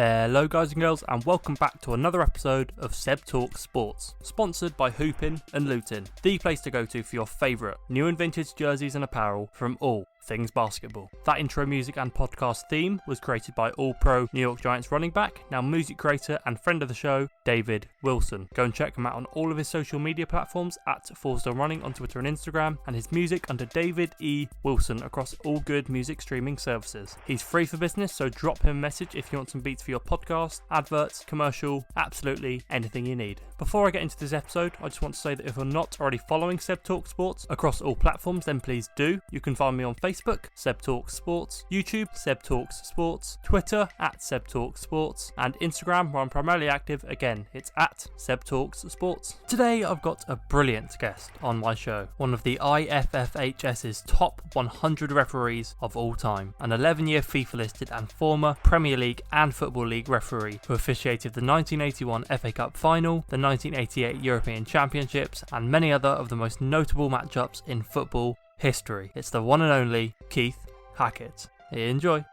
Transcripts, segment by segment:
Hello guys and girls, and welcome back to another episode of Seb Talks Sports, sponsored by Hoopin and Luton, the place to go to for your favourite new and vintage jerseys and apparel from all things basketball. That intro music and podcast theme was created by All-Pro New York Giants running back, now music creator and friend of the show, David Wilson. Go and check him out on all of his social media platforms at Fourstone Running on Twitter and Instagram, and his music under David E. Wilson across all good music streaming services. He's free for business, so drop him a message if you want some beats for your podcast, adverts, commercial, absolutely anything you need. Before I get into this episode, I just want to say that if you're not already following Seb Talks Sports across all platforms, then please do. You can find me on Facebook, Seb Talks Sports, YouTube, Seb Talks Sports, Twitter at Seb Talks Sports, and Instagram, where I'm primarily active. Again, it's at Seb Talks Sports. Today, I've got a brilliant guest on my show, one of the IFFHS's top 100 referees of all time, an 11-year FIFA listed and former Premier League and Football League referee who officiated the 1981 FA Cup final, the 1988 European Championships, and many other of the most notable matchups in football history. It's the one and only Keith Hackett. Enjoy.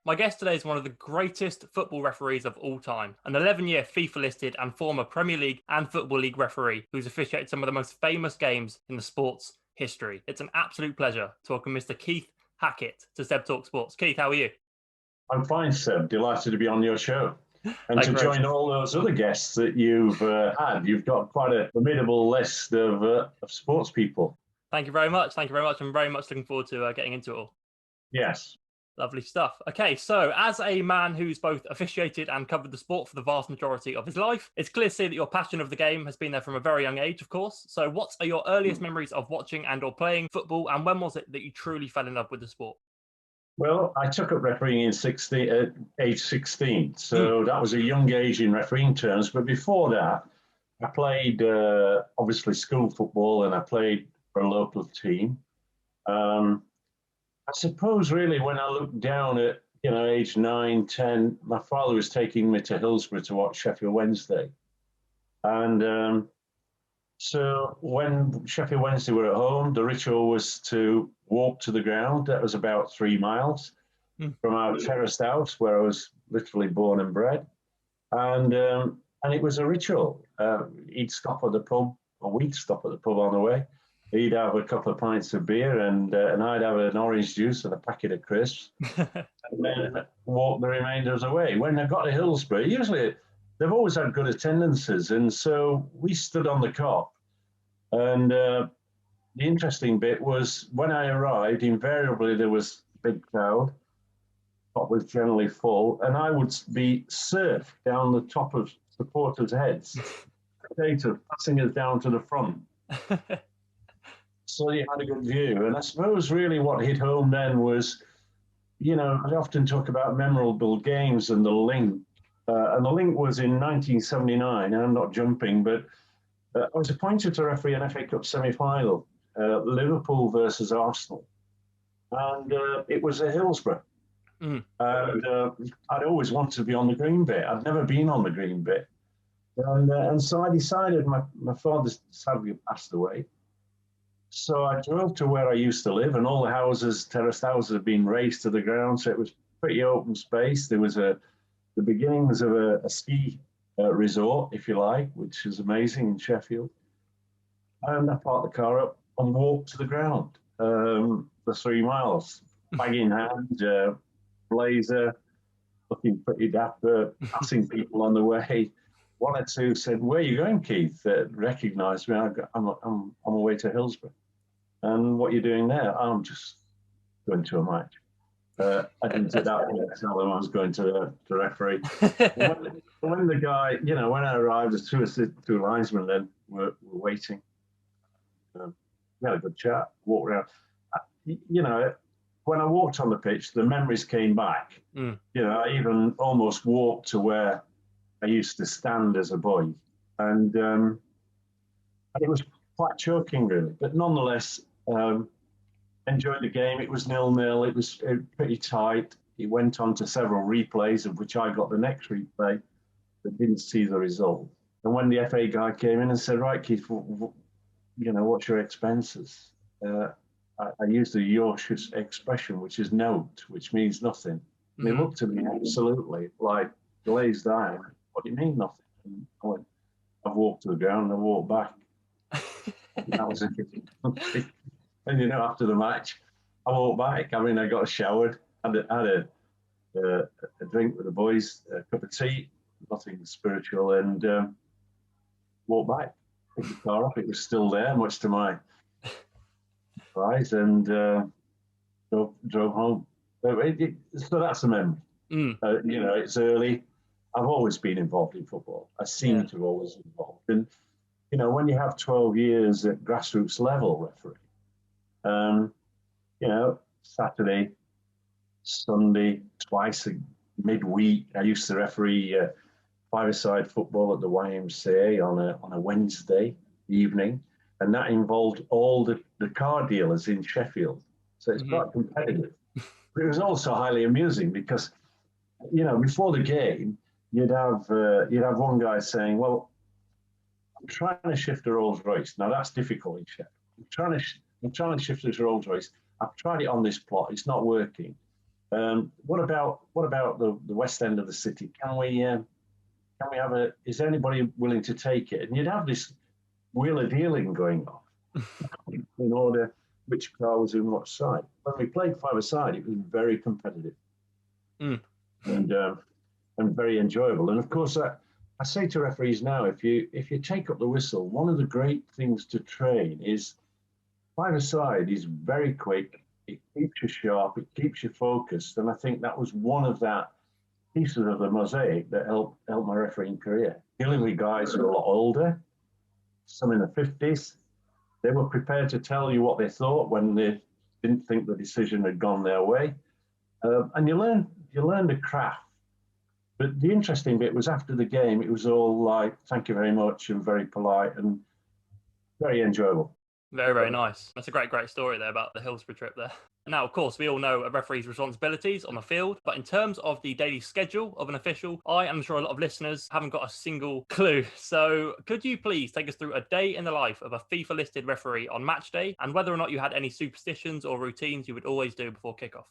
My guest today is one of the greatest football referees of all time, an 11-year FIFA listed and former Premier League and Football League referee who's officiated some of the most famous games in the sport's history. It's an absolute pleasure to welcome Mr. Keith Hackett to Seb Talks Sports. Keith, how are you? I'm fine, Seb. Delighted to be on your show. And to join all those other guests that you've had. You've got quite a formidable list of sports people. Thank you very much. Thank you very much. I'm very much looking forward to getting into it all. Yes. Lovely stuff. Okay, so as a man who's both officiated and covered the sport for the vast majority of his life, it's clear to see that your passion of the game has been there from a very young age, of course. So what are your earliest memories of watching and or playing football, and when was it that you truly fell in love with the sport? Well, I took up refereeing at age 16, so that was a young age in refereeing terms. But before that, I played, obviously, school football, and I played for a local team. I suppose, really, when I looked down at, age 9, 10, my father was taking me to Hillsborough to watch Sheffield Wednesday. And so when Sheffield Wednesday were at home, the ritual was to walk to the ground. That was about 3 miles from our terraced house where I was literally born and bred. And it was a ritual. He'd stop at the pub, or we'd stop at the pub on the way. He'd have a couple of pints of beer and I'd have an orange juice and a packet of crisps and then walk the remainder of the way. When I got to Hillsborough, usually they've always had good attendances, and so we stood on the cop. And the interesting bit was when I arrived, invariably there was a big crowd. The cop was generally full, and I would be surfed down the top of supporters' heads, passing us down to the front. So you had a good view. And I suppose really what hit home then was, I often talk about memorable games and the link. And the link was in 1979, and I'm not jumping, but I was appointed to referee an FA Cup semi-final, Liverpool versus Arsenal. And it was at Hillsborough. And I'd always wanted to be on the green bit. I'd never been on the green bit. And so I decided, my father sadly passed away. So I drove to where I used to live, and all the houses, terraced houses, had been raised to the ground, so it was pretty open space. There was the beginnings of a ski resort, if you like, which is amazing in Sheffield. And I parked the car up and walked to the ground for 3 miles, bag in hand, blazer, looking pretty dapper, passing people on the way. One or two said, "Where are you going, Keith?" Recognised me. I'm on my way to Hillsborough. And what are you doing there? I'm just going to a match. I didn't say that yet, tell them I was going to referee. when the guy, when I arrived, there's two linesmen then were waiting. We had a good chat, walked around. When I walked on the pitch, the memories came back. I even almost walked to where I used to stand as a boy, and it was quite choking, really. But nonetheless, enjoyed the game. It was 0-0. It was pretty tight. It went on to several replays, of which I got the next replay, but didn't see the result. And when the FA guy came in and said, "Right, Keith, what's your expenses?" I used the Yorkshire expression, which is note, which means nothing. And he looked at me absolutely like glazed eye. What do you mean nothing? And I went, I've walked to the ground and I walked back. That was interesting. And you know, after the match, I walked back. I mean, I got showered, had a drink with the boys, a cup of tea, nothing spiritual, and walked back. Picked the car up. It was still there, much to my surprise, and drove home. So that's a memory. You know, it's early. I've always been involved in football. I seem to always be involved. And, you know, when you have 12 years at grassroots level referee, you know, Saturday, Sunday, twice a midweek. I used to referee five-a-side football at the YMCA on a Wednesday evening, and that involved all the car dealers in Sheffield. So it's quite competitive. But it was also highly amusing because, you know, before the game, you'd have one guy saying, "Well, I'm trying to shift a Rolls Royce. Now that's difficult in Sheffield. I'm trying to shift this Rolls Royce. I've tried it on this plot. It's not working. What about the west end of the city? Can we have a? Is anybody willing to take it?" And you'd have this wheel of dealing going on in order which car was in what side. When we played five-a-side, it was very competitive and very enjoyable. And of course, I say to referees now, if you take up the whistle, one of the great things to train is five-a-side is very quick. It keeps you sharp. It keeps you focused. And I think that was one of that pieces of the mosaic that helped my refereeing career. Dealing with guys who are a lot older, some in the 50s, they were prepared to tell you what they thought when they didn't think the decision had gone their way. And you learn the craft. But the interesting bit was after the game, it was all like, "Thank you very much," and very polite and very enjoyable. Very, very nice. That's a great story there about the Hillsborough trip there. Now, of course, we all know a referee's responsibilities on the field, but in terms of the daily schedule of an official, I am sure a lot of listeners haven't got a single clue. So could you please take us through a day in the life of a FIFA-listed referee on match day, and whether or not you had any superstitions or routines you would always do before kickoff?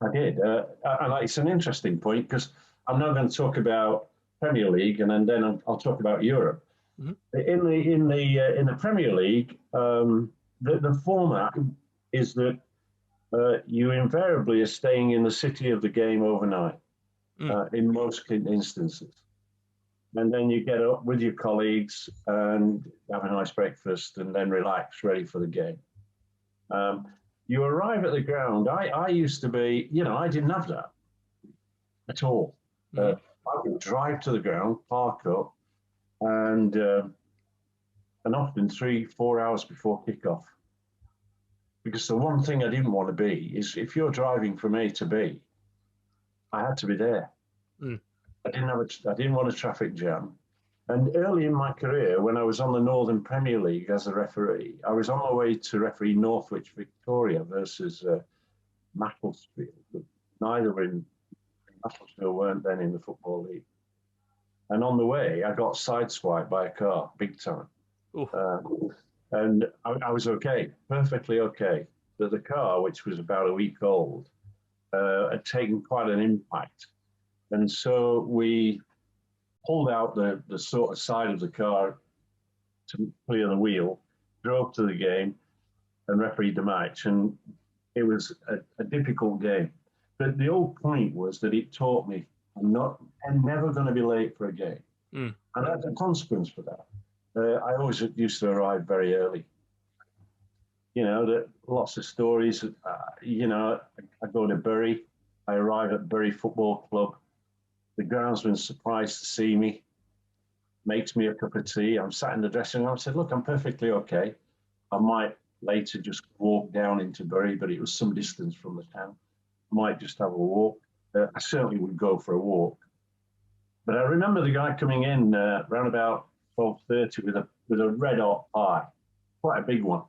I did. And it's an interesting point because I'm now going to talk about Premier League, and then I'll talk about Europe. In the Premier League, the format is that you invariably are staying in the city of the game overnight in most instances, and then you get up with your colleagues and have a nice breakfast, and then relax, ready for the game. You arrive at the ground. I used to be, you know, I didn't have that at all. I would drive to the ground, park up, and often 3-4 hours before kickoff. Because the one thing I didn't want to be is if you're driving from A to B, I had to be there. I didn't want a traffic jam. And early in my career, when I was on the Northern Premier League as a referee, I was on my way to referee Northwich Victoria versus Macclesfield. Neither were in Macclesfield, weren't then in the Football League. And on the way, I got sideswiped by a car, big time. And I was okay, perfectly okay. But the car, which was about a week old, had taken quite an impact. And so we pulled out the sort of side of the car to clear the wheel, drove to the game and refereed the match. And it was a difficult game. But the whole point was that it taught me I'm never going to be late for a game. And that's a consequence for that. I always used to arrive very early. You know, lots of stories. You know, I go to Bury. I arrive at Bury Football Club. The groundsman's surprised to see me, makes me a cup of tea. I'm sat in the dressing room. I said, "Look, I'm perfectly okay. I might later just walk down into Bury, but it was some distance from the town. I might just have a walk." I certainly would go for a walk. But I remember the guy coming in around about 12:30 with a red hot pie, quite a big one,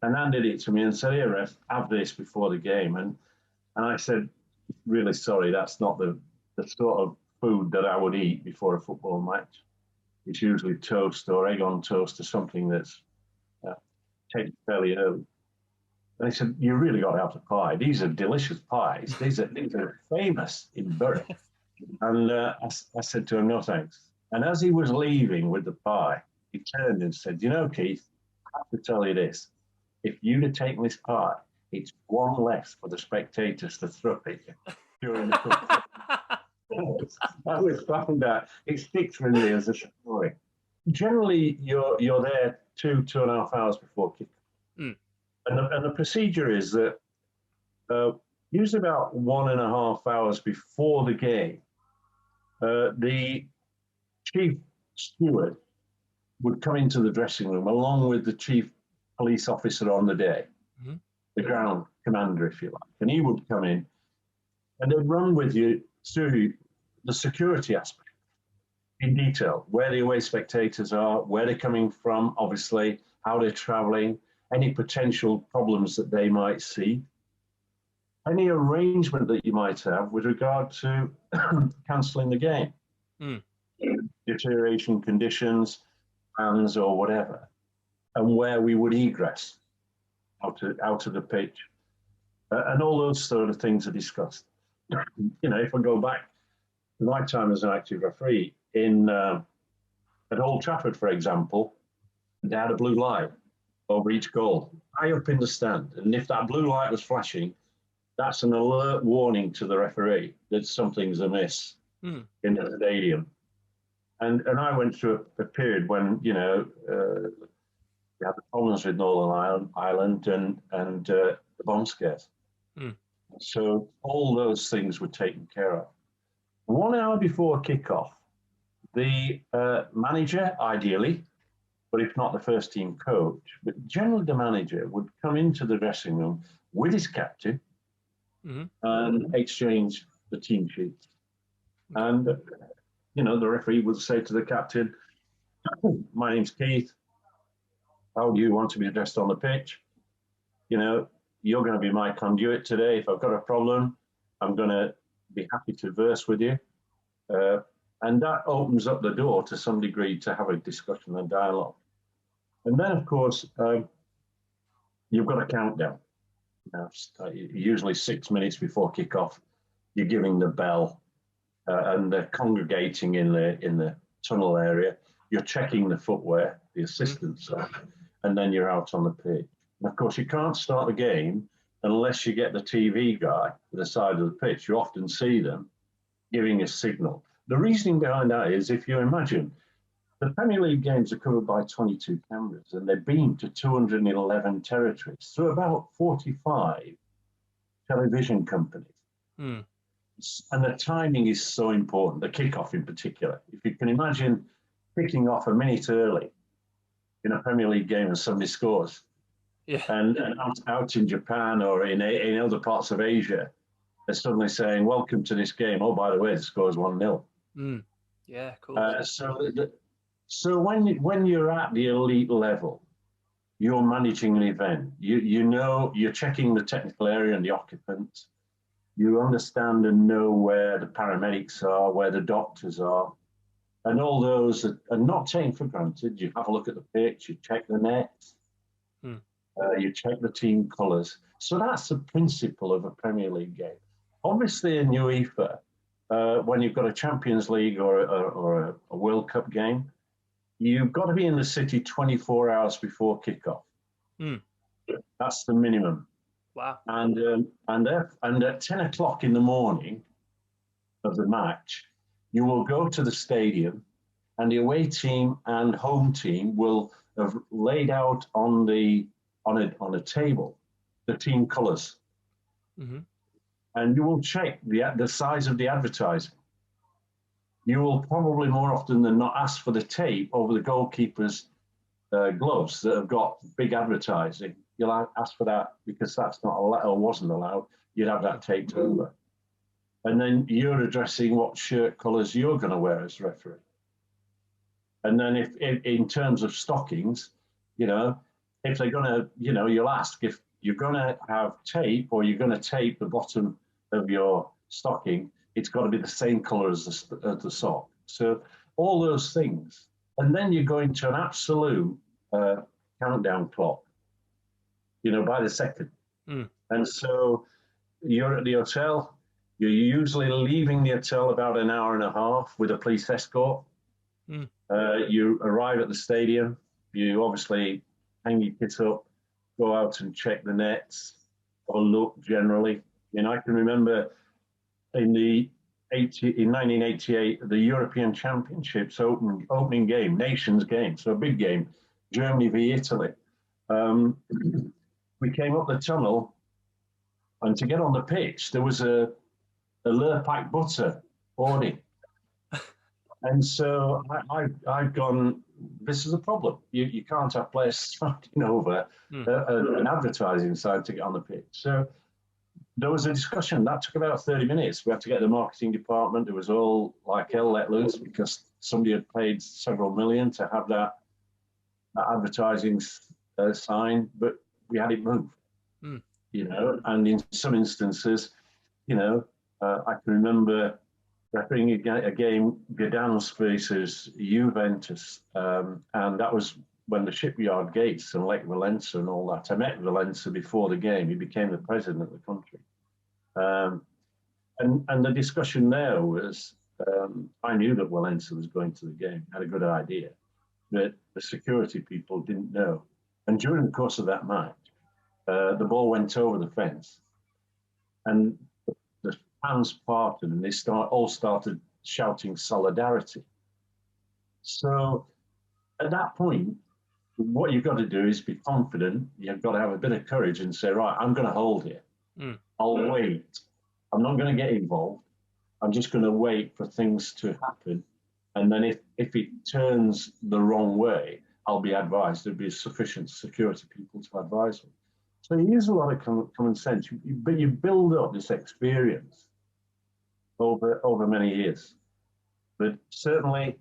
and handed it to me and said, "Here, ref, have this before the game." And I said, "Really sorry, that's not the sort of food that I would eat before a football match. It's usually toast or egg on toast or something that's taken fairly early." And he said, you really got to have the pie. These are delicious pies. These are famous in Bury. And I said to him, no thanks. And as he was leaving with the pie, he turned and said, you know, Keith, I have to tell you this. If you'd have taken this pie, it's one less for the spectators to throw at you during the cook. I was found out. It sticks with me as a story. Generally, you're there 2.5 hours before kick. Mm. And the procedure is that usually about 1.5 hours before the game, the chief steward would come into the dressing room along with the chief police officer on the day, the ground commander, if you like. And he would come in and they'd run with you through the security aspect in detail, where the away spectators are, where they're coming from, obviously, how they're travelling, any potential problems that they might see, any arrangement that you might have with regard to cancelling the game, deterioration conditions, plans or whatever, and where we would egress out of the pitch. And all those sort of things are discussed. You know, if I go back to my time as an active referee at Old Trafford, for example, they had a blue light over each goal, high up in the stand. And if that blue light was flashing, that's an alert warning to the referee that something's amiss in the stadium. And I went through a period when, you know, we had the problems with Northern Ireland and the bomb scares. So all those things were taken care of. 1 hour before kickoff, the manager, ideally, but if not the first team coach, but generally the manager would come into the dressing room with his captain and exchange the team sheets. And, you know, the referee would say to the captain, my name's Keith. How do you want to be addressed on the pitch? You know, you're going to be my conduit today. If I've got a problem, I'm going to be happy to verse with you. And that opens up the door to some degree to have a discussion and dialogue. And then, of course, you've got a countdown. Usually 6 minutes before kickoff, you're giving the bell and they're congregating in the tunnel area. You're checking the footwear, the assistants are, and then you're out on the pitch. And of course, you can't start the game unless you get the TV guy to the side of the pitch. You often see them giving a signal. The reasoning behind that is, if you imagine, the Premier League games are covered by 22 cameras and they're beamed to 211 territories through about 45 television companies. And the timing is so important, the kickoff in particular. If you can imagine kicking off a minute early in a Premier League game and somebody scores, and out in Japan or in other parts of Asia, they're suddenly saying, welcome to this game. Oh, by the way, the score is 1-0. Yeah, cool. So when you're at the elite level, you're managing an event. You know, you're checking the technical area and the occupants. You understand and know where the paramedics are, where the doctors are. And all those are not taken for granted. You have a look at the pitch, you check the nets, you check the team colours. So that's the principle of a Premier League game. Obviously, in UEFA, when you've got a Champions League or a World Cup game, you've got to be in the city 24 hours before kickoff. That's the minimum. Wow. And at 10 o'clock in the morning of the match, you will go to the stadium and the away team and home team will have laid out on a table the team colours. And you will check the size of the advertising. You will probably more often than not ask for the tape over the goalkeeper's gloves that have got big advertising. You'll ask for that because that's not allowed or wasn't allowed. You'd have that taped over. And then you're addressing what shirt colours you're going to wear as referee. And then if in terms of stockings, you know, if they're going to, you know, you'll ask if you're going to have tape or you're going to tape the bottom of your stocking, it's got to be the same colour as the sock. So all those things. And then you're going to an absolute countdown clock, you know, by the second. Mm. And so you're at the hotel. You're usually leaving the hotel about an hour and a half with a police escort. Mm. You arrive at the stadium. You obviously hang your kit up, go out and check the nets, or look generally. I can remember in 1988, the European Championships opening game, nations game, so a big game, Germany v Italy. We came up the tunnel, and to get on the pitch, there was a Lurpak butter Audi. And so I've gone, this is a problem. You can't have players starting over an advertising side to get on the pitch. So there was a discussion that took about 30 minutes. We had to get the marketing department. It was all like hell let loose because somebody had paid several million to have that advertising sign, but we had it moved, and in some instances, I can remember refereeing a game, Gdansk versus Juventus, and that was when the shipyard gates and Lech Walesa and all that. I met Walesa before the game. He became the president of the country. And the discussion there was, I knew that Walesa was going to the game, had a good idea, but the security people didn't know. And during the course of that match, the ball went over the fence, and the fans parted, and they all started shouting solidarity. So at that point, what you've got to do is be confident. You've got to have a bit of courage and say, right, I'm going to hold here. I'll wait. I'm not going to get involved. I'm just going to wait for things to happen. And then if it turns the wrong way, I'll be advised. There'll be sufficient security people to advise me. So you use a lot of common sense, but you build up this experience over many years. But certainly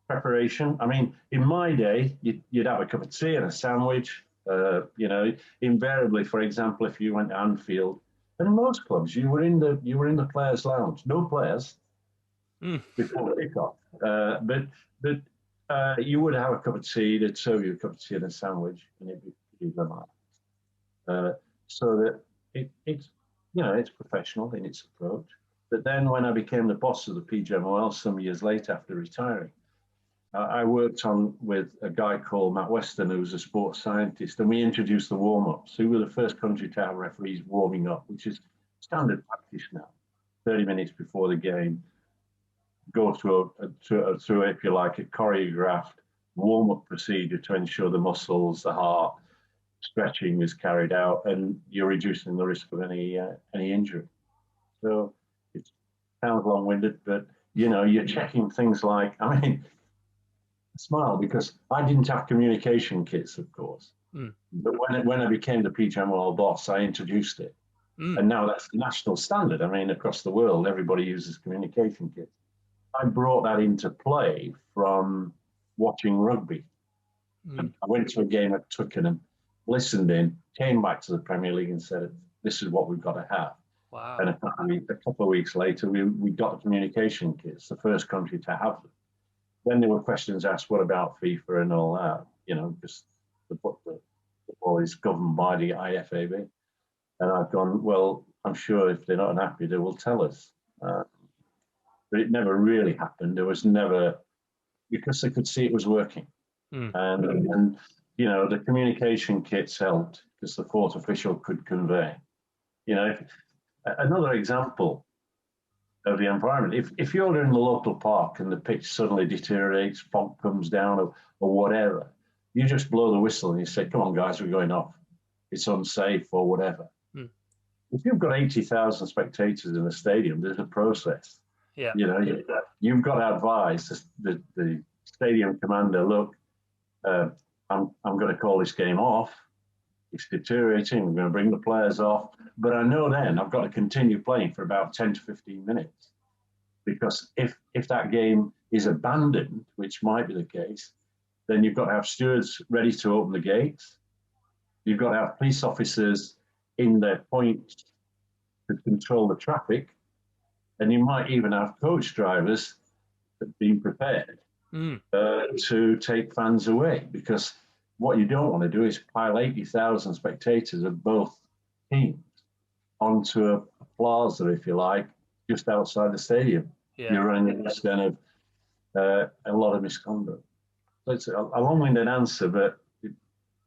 preparation. I mean, in my day, you'd have a cup of tea and a sandwich. Invariably, for example, if you went to Anfield, and most clubs, you were in the players' lounge. No players before kickoff, but you would have a cup of tea. They'd serve you a cup of tea and a sandwich, and it'd be so that it's professional in its approach. But then when I became the boss of the PGMOL some years later after retiring, I worked with a guy called Matt Weston, who was a sports scientist, and we introduced the warm-ups. We were the first country to have referees warming up, which is standard practice now. 30 minutes before the game, go through, if you like, a choreographed warm-up procedure to ensure the muscles, the heart, stretching is carried out, and you're reducing the risk of any injury. So it sounds long-winded, but you're checking things like, I mean, I smile because I didn't have communication kits, of course. But when I became the PGMOL boss, I introduced it, and now that's the national standard. I mean, across the world, everybody uses communication kits. I brought that into play from watching rugby. I went to a game at Twickenham, listened in, came back to the Premier League and said, this is what we've got to have. Wow. And a couple of weeks later, we got the communication kits, the first country to have them. Then there were questions asked, what about FIFA and all that? Because the football is governed by the IFFHS. And I've gone, well, I'm sure if they're not happy, they will tell us. But it never really happened. There was never, because they could see it was working. And the communication kits helped because the fourth official could convey. Another example of the environment, if you're in the local park and the pitch suddenly deteriorates, fog comes down or whatever, you just blow the whistle and you say, come on, guys, we're going off. It's unsafe or whatever. If you've got 80,000 spectators in a stadium, there's a process. Yeah. You've got to advise the stadium commander, look, I'm going to call this game off. It's deteriorating. We're going to bring the players off. But I know then I've got to continue playing for about 10 to 15 minutes. Because if that game is abandoned, which might be the case, then you've got to have stewards ready to open the gates. You've got to have police officers in their points to control the traffic. And you might even have coach drivers being prepared to take fans away, because what you don't want to do is pile 80,000 spectators of both teams onto a plaza, if you like, just outside the stadium. Yeah. You're running the risk then of a lot of misconduct. So it's a long-winded answer, but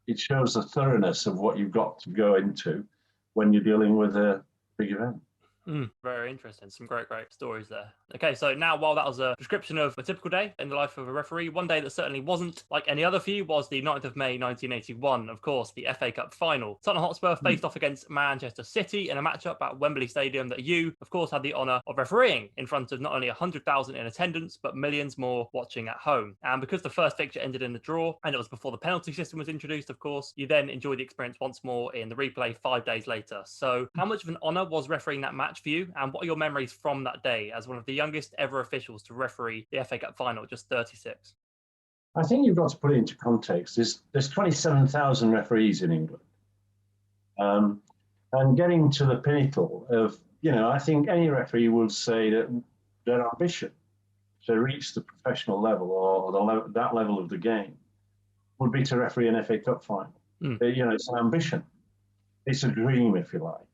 it shows the thoroughness of what you've got to go into when you're dealing with a big event. Very interesting. Some great stories there. Okay, so now while that was a description of a typical day in the life of a referee, one day that certainly wasn't like any other for you was the 9th of May 1981, of course, the FA Cup final. Tottenham Hotspur faced off against Manchester City in a matchup at Wembley Stadium that you, of course, had the honour of refereeing in front of not only 100,000 in attendance, but millions more watching at home. And because the first fixture ended in a draw, and it was before the penalty system was introduced, of course, you then enjoyed the experience once more in the replay 5 days later. So how much of an honour was refereeing that match for you, and what are your memories from that day as one of the youngest ever officials to referee the FA Cup final, just 36? I think you've got to put it into context. There's 27,000 referees in England. And getting to the pinnacle of, I think any referee would say that their ambition to reach the professional level or that level of the game would be to referee an FA Cup final. It's an ambition. It's a dream, if you like.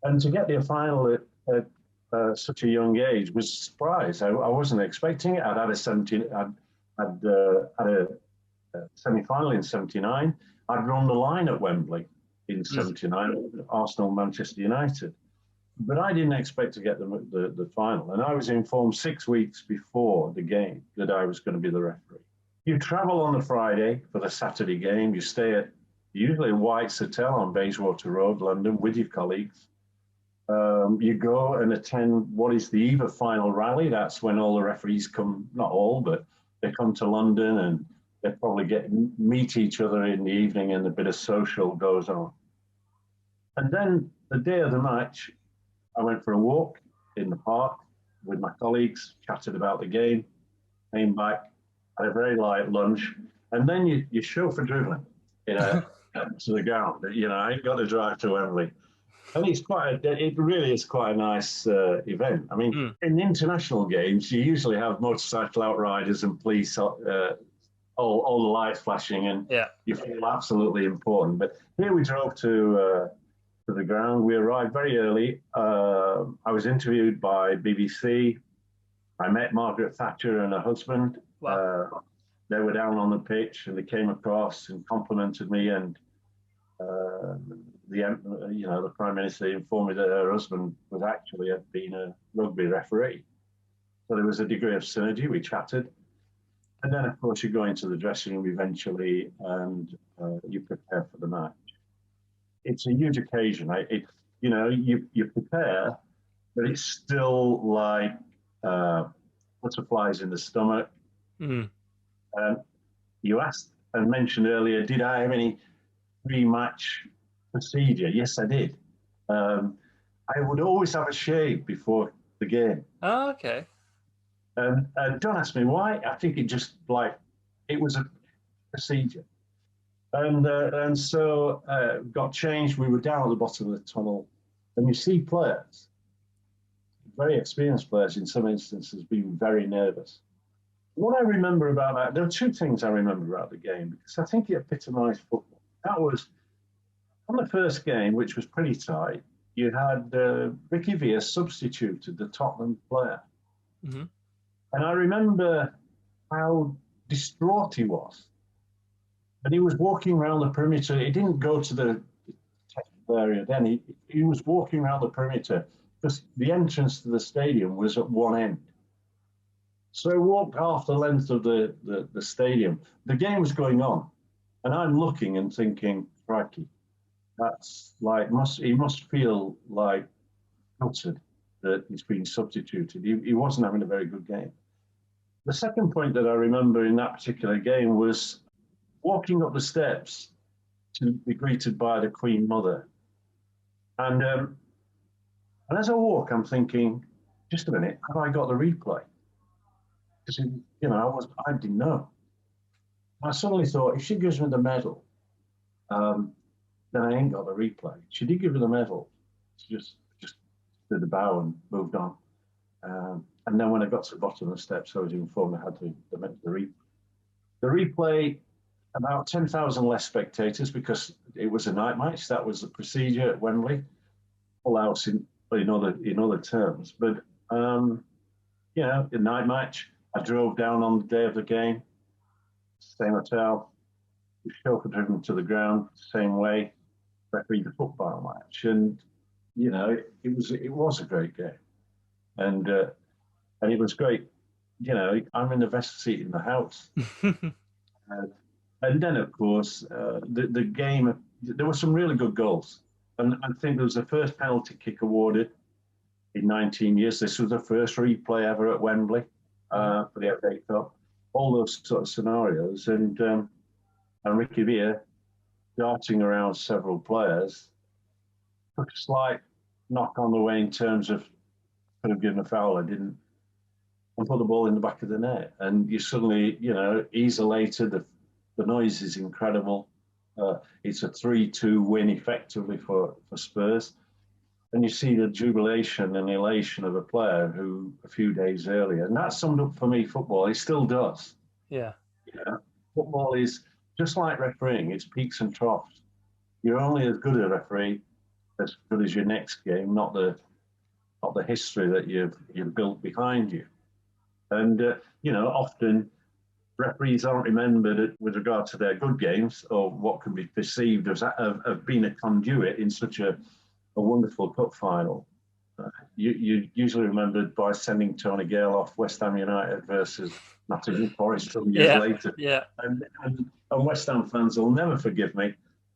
And to get to a final at such a young age was a surprise. I wasn't expecting it. I'd had a semi-final in '79. I'd run the line at Wembley in '79, Arsenal, Manchester United. But I didn't expect to get the final. And I was informed 6 weeks before the game that I was going to be the referee. You travel on the Friday for the Saturday game. You stay at usually White's Hotel on Bayswater Road, London, with your colleagues. You go and attend what is the EVA final rally. That's when all the referees come, not all, but they come to London and they probably meet each other in the evening and a bit of social goes on. And then the day of the match, I went for a walk in the park with my colleagues, chatted about the game, came back, had a very light lunch, and then you show for dribbling to the ground. I ain't got to drive to Wembley. And it really is quite a nice event. I mean, in international games, you usually have motorcycle outriders and police, all the lights flashing, and you feel absolutely important. But here we drove to the ground. We arrived very early. I was interviewed by BBC. I met Margaret Thatcher and her husband. Wow. They were down on the pitch, and they came across and complimented me. And the Prime Minister informed me that her husband had been a rugby referee. So there was a degree of synergy. We chatted. And then, of course, you go into the dressing room eventually and you prepare for the match. It's a huge occasion. You prepare, but it's still like butterflies in the stomach. You asked and mentioned earlier, did I have any pre-match procedure? Yes, I did. I would always have a shave before the game. Oh, okay. And don't ask me why. I think it was a procedure. And so got changed. We were down at the bottom of the tunnel, and you see players, very experienced players in some instances, being very nervous. What I remember about that, there are two things I remember about the game, because I think it epitomised football. That was, on the first game, which was pretty tight, you had Ricky Villa substituted the Tottenham player. And I remember how distraught he was. And he was walking around the perimeter. He didn't go to the technical area then. He was walking around the perimeter because the entrance to the stadium was at one end. So he walked half the length of the stadium. The game was going on. And I'm looking and thinking, crikey, that's like, he must feel like gutted that he's been substituted. He wasn't having a very good game. The second point that I remember in that particular game was walking up the steps to be greeted by the Queen Mother. And as I walk, I'm thinking, just a minute, have I got the replay? Because, I didn't know. I suddenly thought, if she gives me the medal, then I ain't got the replay. She did give me the medal. She just did the bow and moved on. And then when I got to the bottom of the steps, I was informed I had the replay. The replay about 10,000 less spectators because it was a night match. That was the procedure at Wembley. Full house in other terms. But the night match. I drove down on the day of the game, same hotel. The chauffeur driven to the ground, same way. Refereed the football match, and it was a great game, and it was great. I'm in the best seat in the house. And then, of course, the game, there were some really good goals. And I think there was the first penalty kick awarded in 19 years. This was the first replay ever at Wembley for the FA Cup. All those sort of scenarios. And Ricky Villa, darting around several players, took a slight knock on the way in terms of could have given a foul. I didn't. And put the ball in the back of the net. And you suddenly, he's elated. The noise is incredible. It's a 3-2 win effectively for Spurs. And you see the jubilation and elation of a player who a few days earlier, and that summed up for me football. It still does. Yeah. Football is just like refereeing. It's peaks and troughs. You're only as good a referee as good as your next game, not the history that you've built behind you. And often referees aren't remembered with regard to their good games or what can be perceived as of being a conduit in such a wonderful cup final. You usually remembered by sending Tony Gale off West Ham United versus Nottingham Forest some years later. Yeah. And West Ham fans will never forgive me,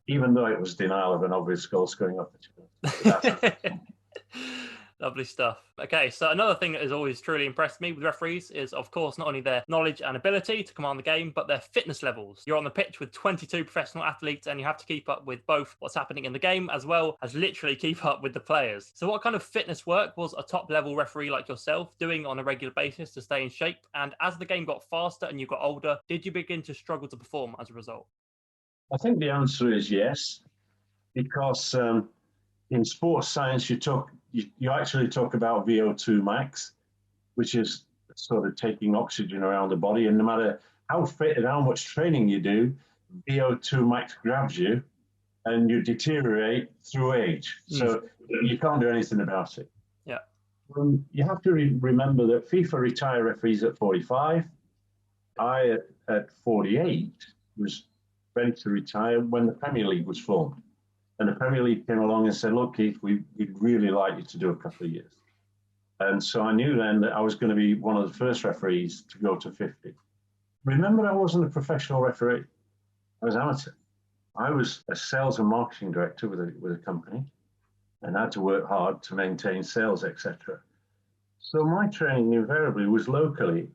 even though it was denial of an obvious goal scoring opportunity. Lovely stuff. Okay, so another thing that has always truly impressed me with referees is, of course, not only their knowledge and ability to command the game, but their fitness levels. You're on the pitch with 22 professional athletes, and you have to keep up with both what's happening in the game as well as literally keep up with the players. So what kind of fitness work was a top-level referee like yourself doing on a regular basis to stay in shape? And as the game got faster and you got older, did you begin to struggle to perform as a result? I think the answer is yes, because in sports science, you actually talk about Vo2 Max, which is sort of taking oxygen around the body. And no matter how fit and how much training you do, Vo2 Max grabs you and you deteriorate through age. So you can't do anything about it. Yeah. You have to remember that FIFA retire referees at 45. I, at 48, was ready to retire when the Premier League was formed. And the Premier League came along and said, look, Keith, we'd really like you to do a couple of years. And so I knew then that I was going to be one of the first referees to go to 50. Remember, I wasn't a professional referee. I was amateur. I was a sales and marketing director with a company and had to work hard to maintain sales, etc. So my training invariably was locally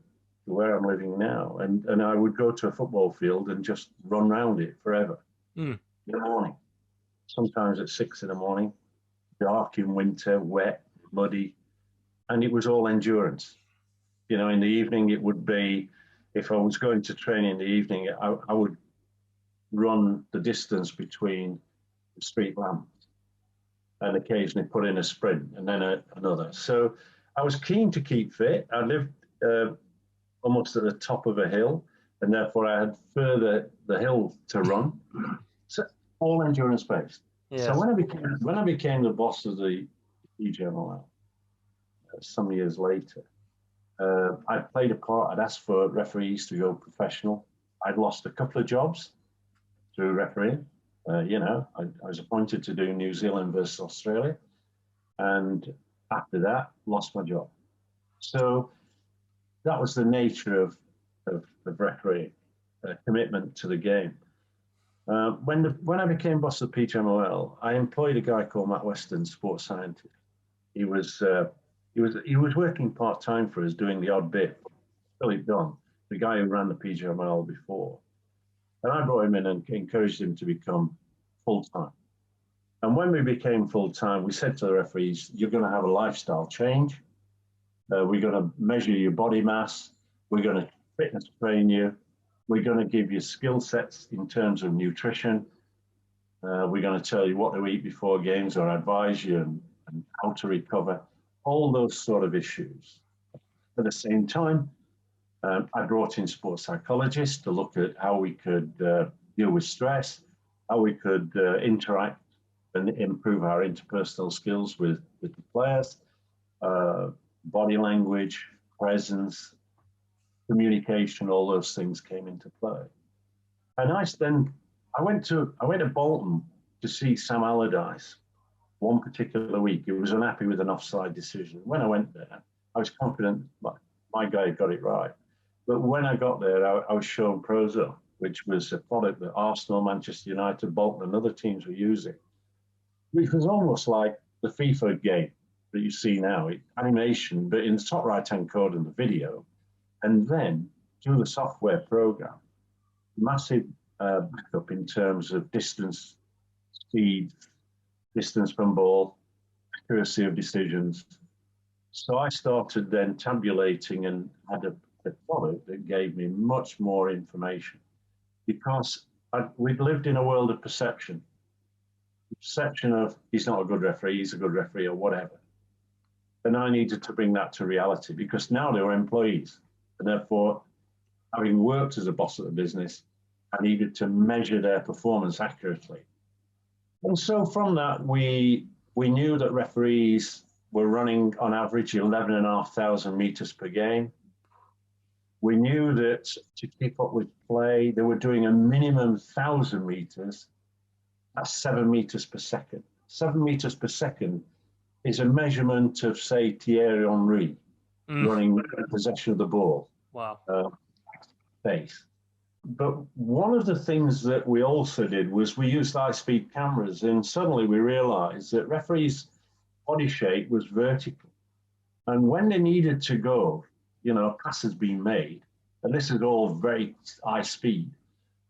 to where I'm living now. And I would go to a football field and just run around it forever in the morning. Sometimes at 6 a.m, dark in winter, wet, muddy, and it was all endurance. In the evening, it would be, if I was going to train in the evening, I would run the distance between the street lamps and occasionally put in a sprint and then another. So I was keen to keep fit. I lived almost at the top of a hill, and therefore I had further the hill to run. So all endurance based. Yes. So when I became the boss of the PGMOL some years later, I played a part. I'd asked for referees to go professional. I'd lost a couple of jobs through refereeing. I was appointed to do New Zealand versus Australia, and after that, lost my job. So that was the nature of refereeing, commitment to the game. When I became boss of PGMOL, I employed a guy called Matt Weston, sports scientist. He was working part-time for us, doing the odd bit. Philip Dunn, the guy who ran the PGMOL before. And I brought him in and encouraged him to become full-time. And when we became full-time, we said to the referees, you're going to have a lifestyle change. We're going to measure your body mass. We're going to fitness train you. We're going to give you skill sets in terms of nutrition. We're going to tell you what to eat before games or advise you and how to recover, all those sort of issues. At the same time, I brought in sports psychologists to look at how we could deal with stress, how we could interact and improve our interpersonal skills with the players, body language, presence, communication, all those things came into play. And I went to Bolton to see Sam Allardyce one particular week. He was unhappy with an offside decision. When I went there, I was confident my guy got it right. But when I got there, I was shown Prozo, which was a product that Arsenal, Manchester United, Bolton, and other teams were using, which was almost like the FIFA game that you see now, animation, but in the top right-hand corner in the video, and then through the software program, massive backup in terms of distance, speed, distance from ball, accuracy of decisions. So I started then tabulating and had a product that gave me much more information, because we'd lived in a world of perception. The perception of he's not a good referee, he's a good referee, or whatever. And I needed to bring that to reality, because now they were employees. And therefore, having worked as a boss at the business, I needed to measure their performance accurately. And so from that, we knew that referees were running on average 11,500 meters per game. We knew that to keep up with play, they were doing a minimum 1,000 meters. That's 7 meters per second. 7 meters per second is a measurement of, say, Thierry Henry running in possession of the ball. Wow. Pace. But one of the things that we also did was we used high-speed cameras, and suddenly we realized that referees' body shape was vertical. And when they needed to go, a pass has been made, and this is all very high speed.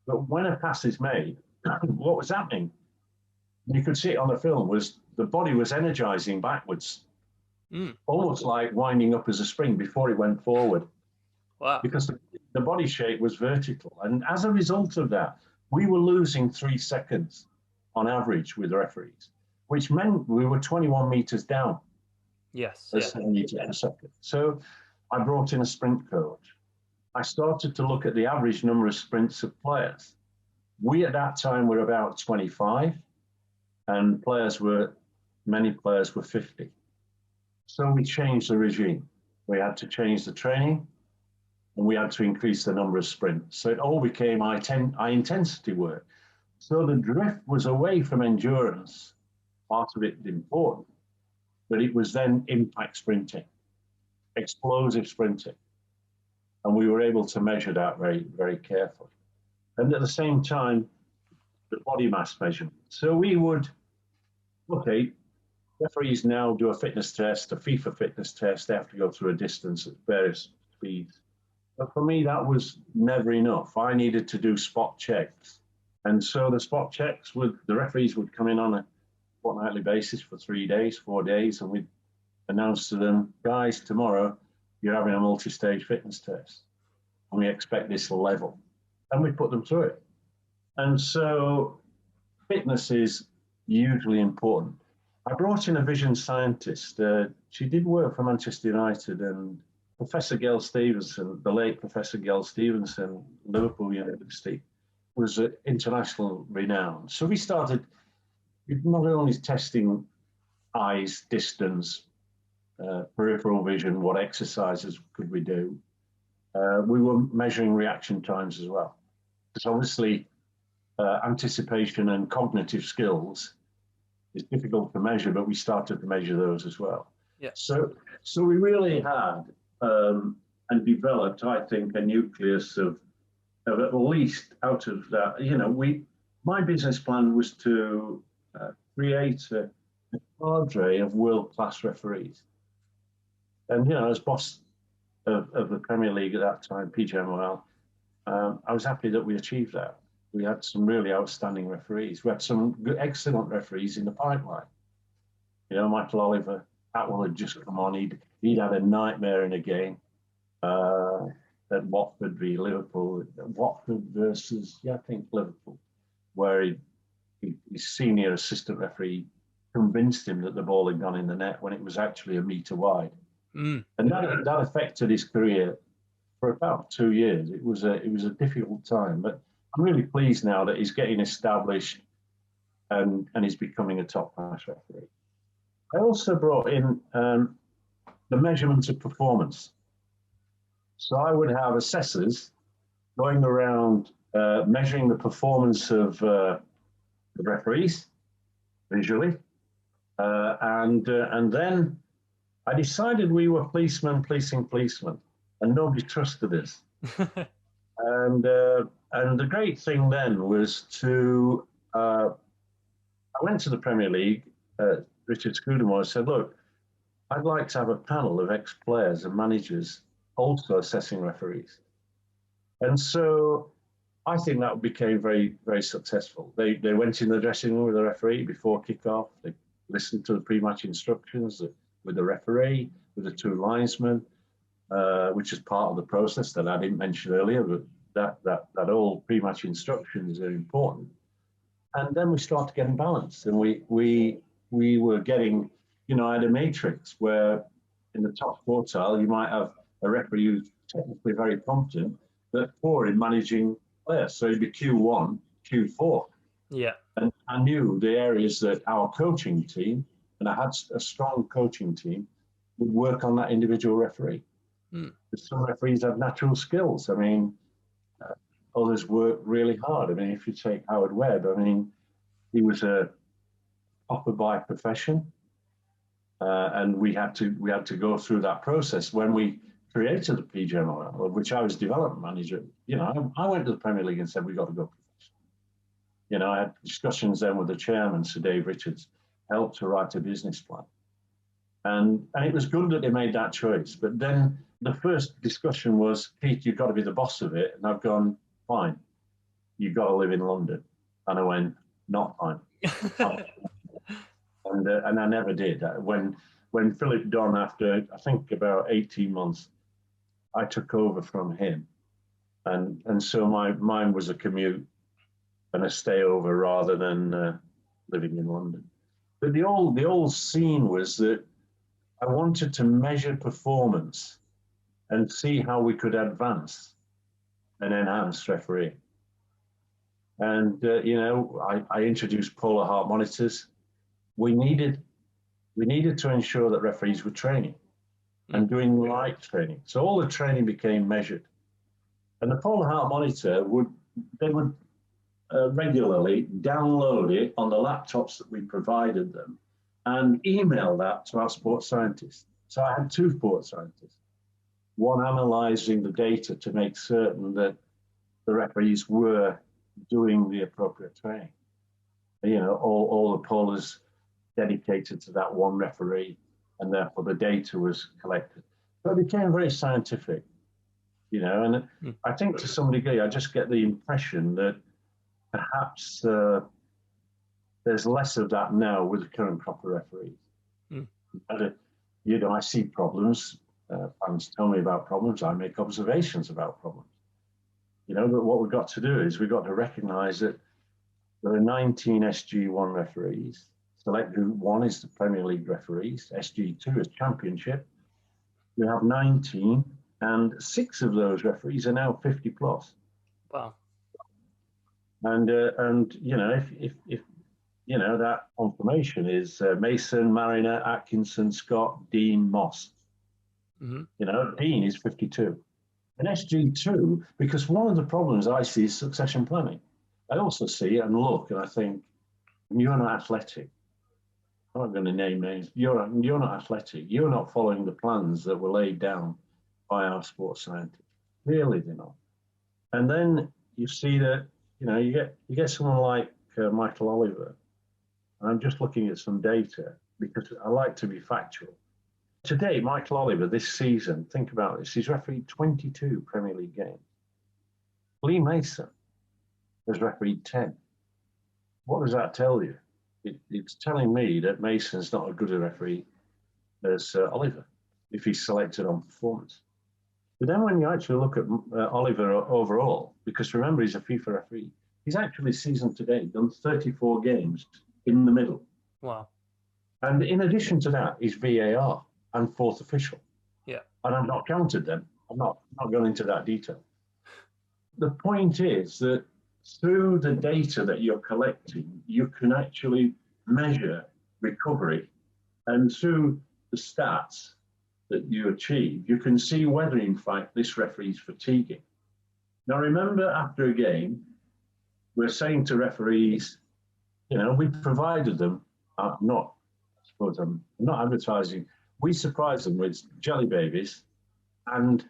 But when a pass is made, what was happening? You could see it on the film, was the body was energizing backwards, almost like winding up as a spring before it went forward. Wow. Because the body shape was vertical. And as a result of that, we were losing 3 seconds on average with referees, which meant we were 21 meters down. Yes. 7 meters per second. So I brought in a sprint coach. I started to look at the average number of sprints of players. We at that time were about 25, and many players were 50. So we changed the regime. We had to change the training, and we had to increase the number of sprints. So it all became high intensity work. So the drift was away from endurance, part of it important, but it was then impact sprinting, explosive sprinting. And we were able to measure that very, very carefully. And at the same time, the body mass measurement. So we would, referees now do a fitness test, a FIFA fitness test. They have to go through a distance at various speeds. But for me, that was never enough. I needed to do spot checks. And so the spot checks, the referees would come in on a fortnightly basis for 3 days, 4 days, and we'd announce to them, guys, tomorrow you're having a multi-stage fitness test, and we expect this level. And we put them through it. And so fitness is hugely important. I brought in a vision scientist. She did work for Manchester United, and Professor Gail Stevenson, the late Professor Gail Stevenson, Liverpool University, was international renown. So we started not only testing eyes, distance, peripheral vision, what exercises could we do, we were measuring reaction times as well. Because obviously anticipation and cognitive skills is difficult to measure, but we started to measure those as well. Yeah. So we really had and developed, I think, a nucleus of at least out of that. My business plan was to create a cadre of world-class referees. And as boss of the Premier League at that time, PGMOL, I was happy that we achieved that. We had some really outstanding referees. We had some excellent referees in the pipeline. Michael Oliver, Atwell had just come on. He'd had a nightmare in a game at Watford v Liverpool. Watford versus, I think Liverpool, where his senior assistant referee convinced him that the ball had gone in the net when it was actually a metre wide. And that affected his career for about 2 years. It was a difficult time, but I'm really pleased now that he's getting established and he's becoming a top class referee. I also brought in the measurement of performance. So I would have assessors going around measuring the performance of the referees visually, and then I decided we were policemen policing policemen, and nobody trusted us. And the great thing then was I went to the Premier League. Richard Scudamore said, "Look, I'd like to have a panel of ex-players and managers also assessing referees." And so I think that became very, very successful. They went in the dressing room with the referee before kick-off. They listened to the pre-match instructions with the referee, with the two linesmen, which is part of the process that I didn't mention earlier, but that all pre-match instructions are important. And then we started getting balanced, and we were getting, I had a matrix where in the top quartile, you might have a referee who's technically very competent, but poor in managing players. So he'd be Q1, Q4. Yeah. And I knew the areas that our coaching team, and I had a strong coaching team, would work on that individual referee. Some referees have natural skills. I mean, others work really hard. I mean, if you take Howard Webb, I mean, he was a upper by profession, and we had to go through that process when we created the PGMOL, of which I was development manager. I went to the Premier League and said we got to go professional. I had discussions then with the chairman, Sir Dave Richards, helped to write a business plan, and it was good that they made that choice. But then the first discussion was, "Pete, you've got to be the boss of it," and I've gone, "Fine, you've got to live in London," and I went, "Not fine." And I never did. When Philip Don, after I think about 18 months, I took over from him, and so mine was a commute and a stay over rather than living in London. But the old scene was that I wanted to measure performance and see how we could advance and enhance refereeing. And I introduced polar heart monitors. We needed to ensure that referees were training and doing the right training. So all the training became measured. And the polar heart monitor would regularly download it on the laptops that we provided them and email that to our sports scientists. So I had two sports scientists, one analyzing the data to make certain that the referees were doing the appropriate training. All the polars dedicated to that one referee, and therefore the data was collected. So it became very scientific, and I think to some degree, I just get the impression that perhaps there's less of that now with the current crop of referees. I see problems, fans tell me about problems, I make observations about problems. But what we've got to do is we've got to recognize that there are 19 SG1 referees. Select Group 1 is the Premier League referees. SG2 is Championship. We have 19, and 6 of those referees are now 50 plus. Wow. And if that confirmation is Mason, Mariner, Atkinson, Scott, Dean, Moss. Dean is 52. And SG2, because one of the problems I see is succession planning. I also see and look, and I think, you're not athletic. I'm not going to name names. You're not athletic. You're not following the plans that were laid down by our sports scientists. Really, they're not. And then you see that, you get someone like Michael Oliver. And I'm just looking at some data because I like to be factual. Today, Michael Oliver, this season, think about this, he's refereed 22 Premier League games. Lee Mason has refereed 10. What does that tell you? It's telling me that Mason's not as good a referee as Oliver, if he's selected on performance. But then when you actually look at Oliver overall, because remember, he's a FIFA referee, he's actually season to date done 34 games in the middle. Wow. And in addition to that, he's VAR and fourth official. Yeah. And I've not counted them. I'm not going into that detail. The point is that through the data that you're collecting, you can actually measure recovery. And through the stats that you achieve, you can see whether, in fact, this referee is fatiguing. Now, remember, after a game, we're saying to referees, we provided them, I suppose I'm not advertising, we surprised them with jelly babies and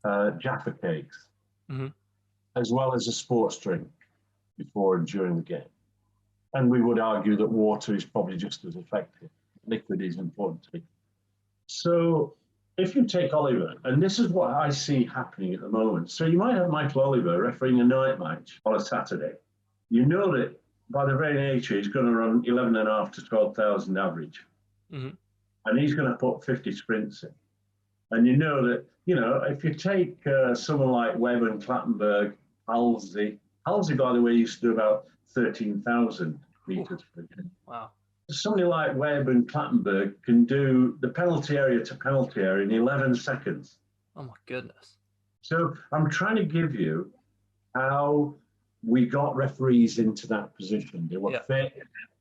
Jaffa cakes, as well as a sports drink before and during the game. And we would argue that water is probably just as effective. Liquid is important too. So if you take Oliver, and this is what I see happening at the moment. So you might have Michael Oliver refereeing a night match on a Saturday. You know that by the very nature, he's going to run 11.5 to 12,000 average. And he's going to put 50 sprints in. And you know that, if you take someone like Webb and Clattenburg, Halsey, by the way, used to do about 13,000 meters per game. Wow. Somebody like Webb and Clattenburg can do the penalty area to penalty area in 11 seconds. Oh, my goodness. So I'm trying to give you how we got referees into that position. They were fit,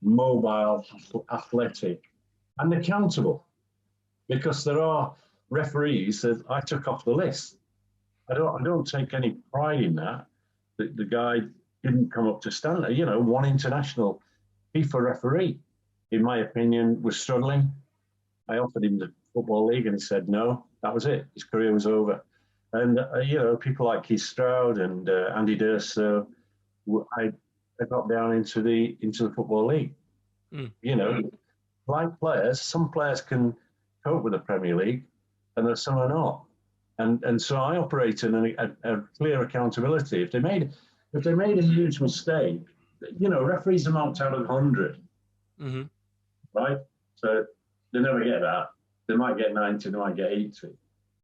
mobile, athletic, and accountable. Because there are referees that I took off the list. I don't take any pride in that. The guy didn't come up to standard. One international FIFA referee, in my opinion, was struggling. I offered him the Football League and he said no. That was it. His career was over. And, people like Keith Stroud and Andy D'Urso, I got down into the Football League. Like players, some players can cope with the Premier League and there's some are not. And so I operate in a clear accountability. If they made a huge mistake, referees are marked out of 100. Right? So they never get that. They might get 90, they might get 80.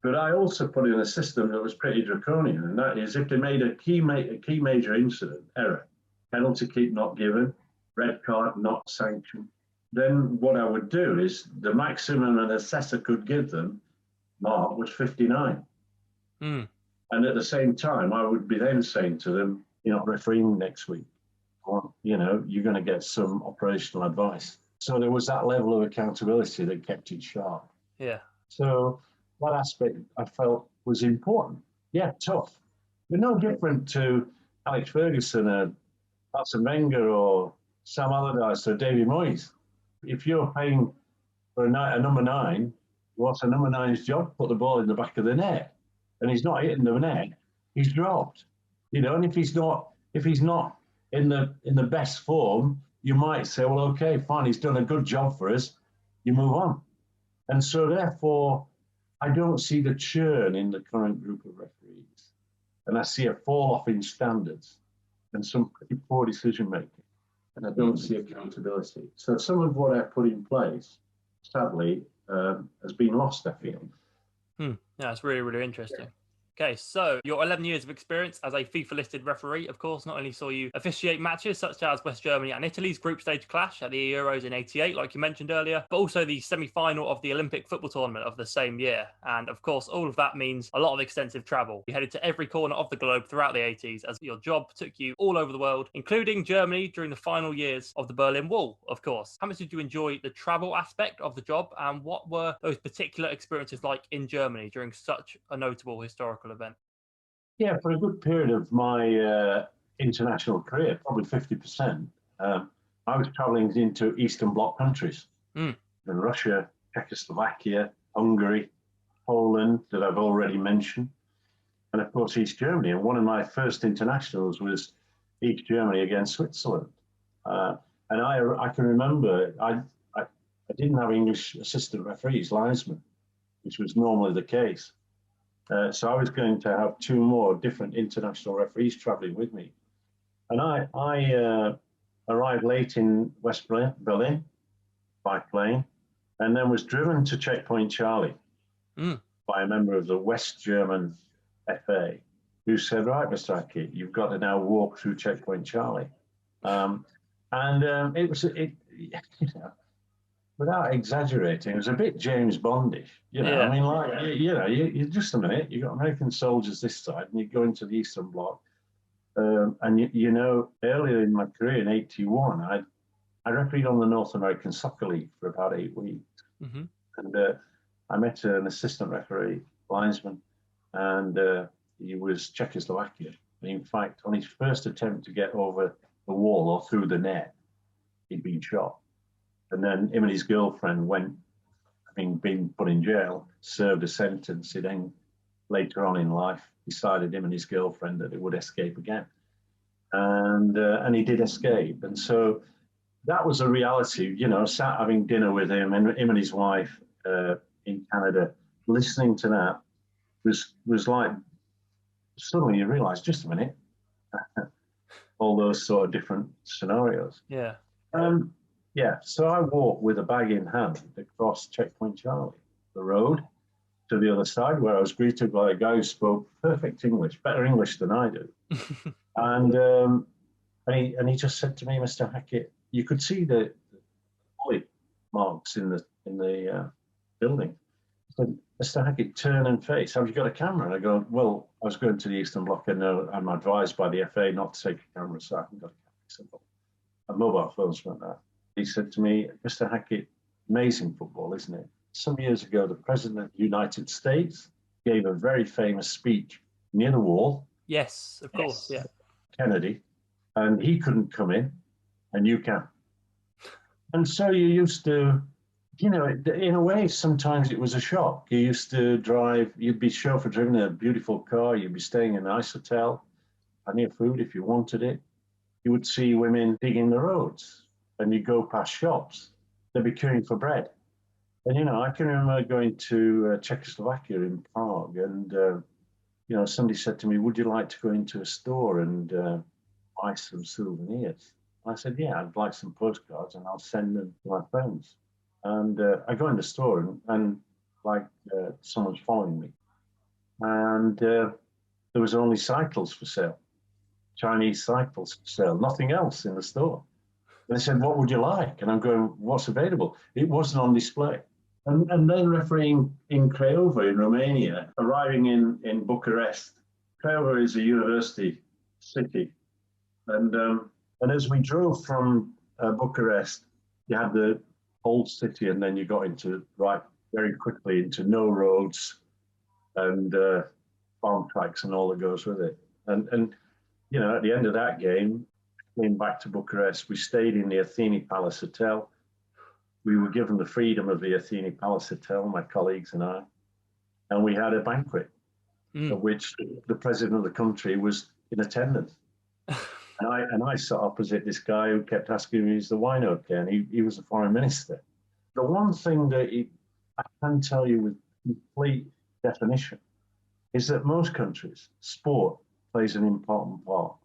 But I also put in a system that was pretty draconian, and that is if they made a key major incident, error, penalty kick not given, red card not sanctioned, then what I would do is the maximum an assessor could give them, Mark, was 59. And at the same time, I would be then saying to them, you're not refereeing next week. Or, you're going to get some operational advice. So there was that level of accountability that kept it sharp. Yeah. So that aspect I felt was important. Yeah, tough. But no different to Alex Ferguson or Arsene Wenger or Sam Allardyce or David Moyes. If you're paying for a number 9, what's a number 9's job? Put the ball in the back of the net. And he's not hitting the net, he's dropped. And if he's not in the best form, you might say, well, okay, fine, he's done a good job for us. You move on. And so therefore, I don't see the churn in the current group of referees. And I see a fall off in standards and some pretty poor decision making. And I don't see accountability. So some of what I put in place, sadly, has been lost, I feel. Yeah, that's really, really interesting. Okay, so your 11 years of experience as a FIFA-listed referee, of course, not only saw you officiate matches such as West Germany and Italy's group stage clash at the Euros in '88, like you mentioned earlier, but also the semi-final of the Olympic football tournament of the same year. And of course, all of that means a lot of extensive travel. You headed to every corner of the globe throughout the 80s as your job took you all over the world, including Germany during the final years of the Berlin Wall, of course. How much did you enjoy the travel aspect of the job, and what were those particular experiences like in Germany during such a notable historical event? Yeah, for a good period of my international career, probably 50%, I was traveling into Eastern Bloc countries. In Russia, Czechoslovakia, Hungary, Poland, that I've already mentioned, and of course East Germany. And one of my first internationals was East Germany against Switzerland. And I can remember I didn't have English assistant referees, linesmen, which was normally the case. So I was going to have 2 more different international referees traveling with me. And I arrived late in West Berlin by plane, and then was driven to Checkpoint Charlie by a member of the West German FA, who said, right, Mr. Hackett, you've got to now walk through Checkpoint Charlie. It was, without exaggerating, it was a bit James Bondish. I Yeah. mean, like, you just a minute, you got American soldiers this side, and you go into the Eastern Bloc. And earlier in my career in '81, I refereed on the North American Soccer League for about 8 weeks. Hmm. And I met an assistant referee, linesman, and he was Czechoslovakia. And in fact, on his first attempt to get over the wall or through the net, he'd been shot. And then him and his girlfriend went, having been put in jail, served a sentence. He then, later on in life, decided him and his girlfriend that he would escape again. And he did escape. And so that was a reality, sat having dinner with him and his wife in Canada, listening to that was like, suddenly you realize, just a minute, all those sort of different scenarios. Yeah. Yeah, so I walked with a bag in hand across Checkpoint Charlie, the road, to the other side, where I was greeted by a guy who spoke perfect English, better English than I do. And he just said to me, Mr. Hackett, you could see the bullet marks in the building. He said, Mr. Hackett, turn and face. Have you got a camera? And I go, well, I was going to the Eastern Bloc, and I'm advised by the FA not to take a camera, so I haven't got a camera. He said, well, a mobile phones went out. He said to me, Mr. Hackett, amazing football, isn't it? Some years ago, the President of the United States gave a very famous speech near the wall. Yes, of course. Yeah. Kennedy, and he couldn't come in, and you can. And so you used to, in a way, sometimes it was a shock. You used to drive, you'd be chauffeur driven in a beautiful car, you'd be staying in a nice hotel, plenty of food if you wanted it. You would see women digging the roads, and you go past shops, they'd be queuing for bread. And, I can remember going to Czechoslovakia in Prague, and, somebody said to me, would you like to go into a store and buy some souvenirs? I said, yeah, I'd like some postcards, and I'll send them to my friends. And I go in the store, and someone's following me. And there was only cycles for sale, Chinese cycles for sale, nothing else in the store. They said, what would you like? And I'm going, what's available? It wasn't on display. And then refereeing in Craiova in Romania, arriving in Bucharest. Craiova is a university city. And as we drove from Bucharest, you had the old city, and then you got very quickly into no roads and farm tracks and all that goes with it. And at the end of that game, came back to Bucharest. We stayed in the Athene Palace Hotel. We were given the freedom of the Athene Palace Hotel, my colleagues and I, and we had a banquet of which the president of the country was in attendance. And I sat opposite this guy who kept asking me, is the wine okay? And he was the foreign minister. The one thing that I can tell you with complete definition is that most countries, sport plays an important part.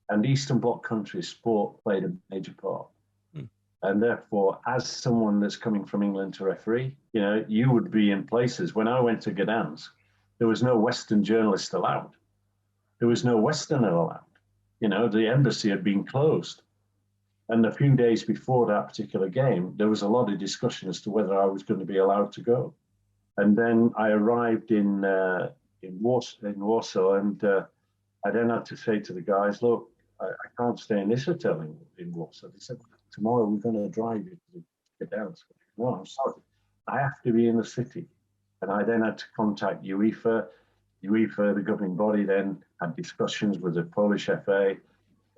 And Eastern Bloc countries, sport played a major part. And therefore, as someone that's coming from England to referee, you would be in places. When I went to Gdansk, there was no Western journalist allowed. There was no Westerner allowed. The embassy had been closed. And a few days before that particular game, there was a lot of discussion as to whether I was going to be allowed to go. And then I arrived in Warsaw, and I then had to say to the guys, look, I can't stay in this hotel in Warsaw. They said, tomorrow we're going to drive you to Gdansk. No, I'm sorry. I have to be in the city. And I then had to contact UEFA. UEFA, the governing body, then had discussions with the Polish FA.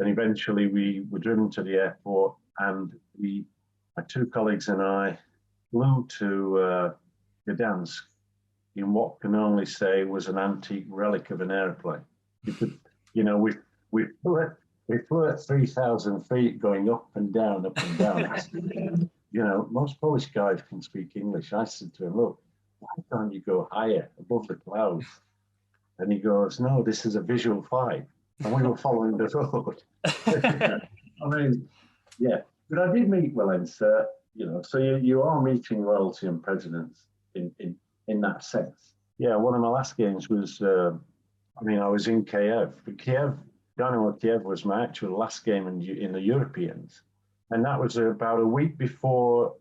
And eventually we were driven to the airport, and my two colleagues and I flew to Gdansk in what can only say was an antique relic of an airplane. You could, we flew at 3,000 feet going up and down, up and down. Most Polish guys can speak English. I said to him, look, why can't you go higher above the clouds? And he goes, no, this is a visual flight. And we were following the road. I mean, yeah. But I did meet Valenza, so you are meeting royalty and presidents in that sense. Yeah, one of my last games was, I was in Kiev. But Dynamo Kiev was my actual last game in the Europeans. And that was about a week before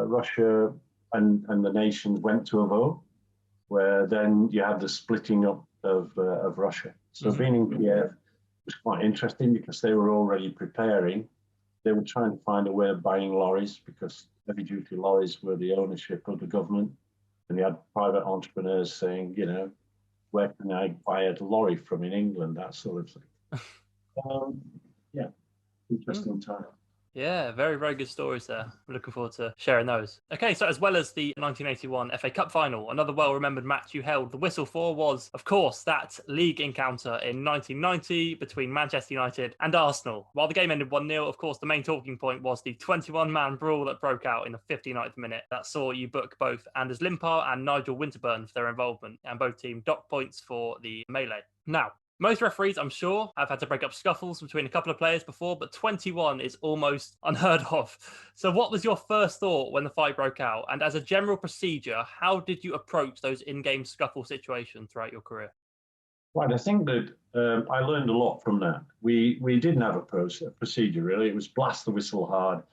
Russia and the nations went to a vote, where then you had the splitting up of Russia. So being in Kiev was quite interesting because they were already preparing. They were trying to find a way of buying lorries because heavy-duty lorries were the ownership of the government. And you had private entrepreneurs saying, you know, where can I buy a lorry from in England, that sort of thing. Yeah, interesting time. Yeah, very, very good stories there. I'm looking forward to sharing those. Okay, so as well as the 1981 FA Cup final, another well-remembered match you held the whistle for was, of course, that league encounter in 1990 between Manchester United and Arsenal. While the game ended 1-0, of course, the main talking point was the 21-man brawl that broke out in the 59th minute. That saw you book both Anders Limpar and Nigel Winterburn for their involvement, and both teams docked points for the melee. Now, most referees, I'm sure, have had to break up scuffles between a couple of players before, but 21 is almost unheard of. So what was your first thought when the fight broke out? And as a general procedure, how did you approach those in-game scuffle situations throughout your career? Right, I think that I learned a lot from that. We didn't have a procedure, really. It was blast the whistle hard.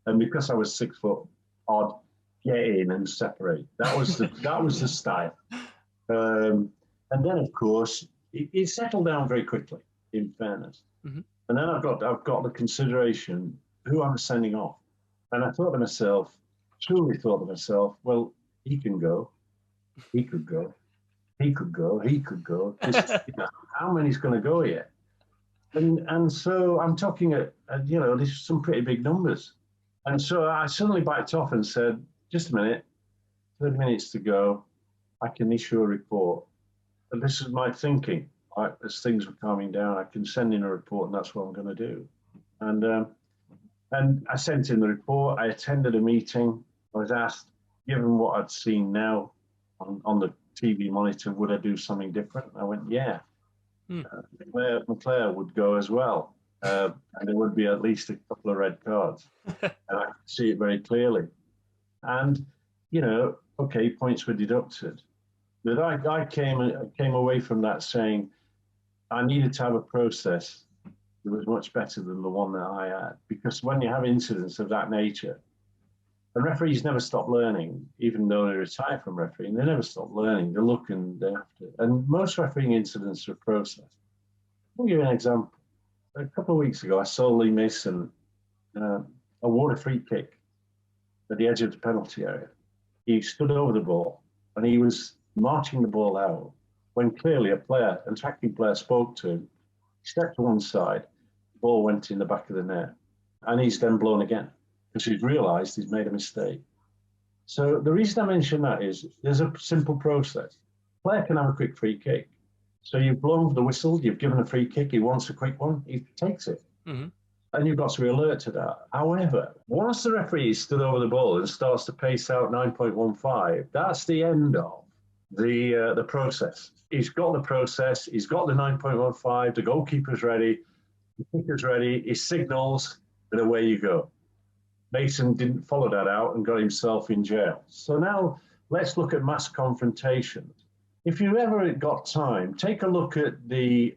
And because I was 6 foot odd, get in and separate. That was the style. And then, of course, it settled down very quickly, in fairness. And then I've got the consideration who I'm sending off. And I thought to myself, truly thought to myself, well, he can go, he could go, he could go, he could go. You know, how many's going to go yet? And so I'm talking you know, these are some pretty big numbers. And so I suddenly backed off and said, just a minute, 30 minutes to go, I can issue a report. And this is my thinking. As things were calming down, I can send in a report, and that's what I'm going to do. And I sent in the report. I attended a meeting. I was asked, given what I'd seen now on the TV monitor, would I do something different? I went, yeah. McClare would go as well, and there would be at least a couple of red cards, and I could see it very clearly. And you know, okay, points were deducted. But I came away from that saying I needed to have a process that was much better than the one that I had. Because when you have incidents of that nature, and referees never stop learning, even though they retire from refereeing, they never stop learning. They look and they have to. And most refereeing incidents are processed. I'll give you an example. A couple of weeks ago, I saw Lee Mason award a free kick at the edge of the penalty area. He stood over the ball and he was marching the ball out when clearly an attacking player spoke to him, stepped to one side, the ball went in the back of the net, and he's then blown again because he's realised he's made a mistake. So the reason I mention that is there's a simple process. A player can have a quick free kick. So you've blown the whistle, you've given a free kick, he wants a quick one, he takes it. And you've got to be alert to that. However, once the referee stood over the ball and starts to pace out 9.15, that's the end of the process. He's got the process, he's got the 9.15, the goalkeeper's ready, the kicker's ready, he signals, and away you go. Mason didn't follow that out and got himself in jail. So now let's look at mass confrontations. If you ever got time, take a look at the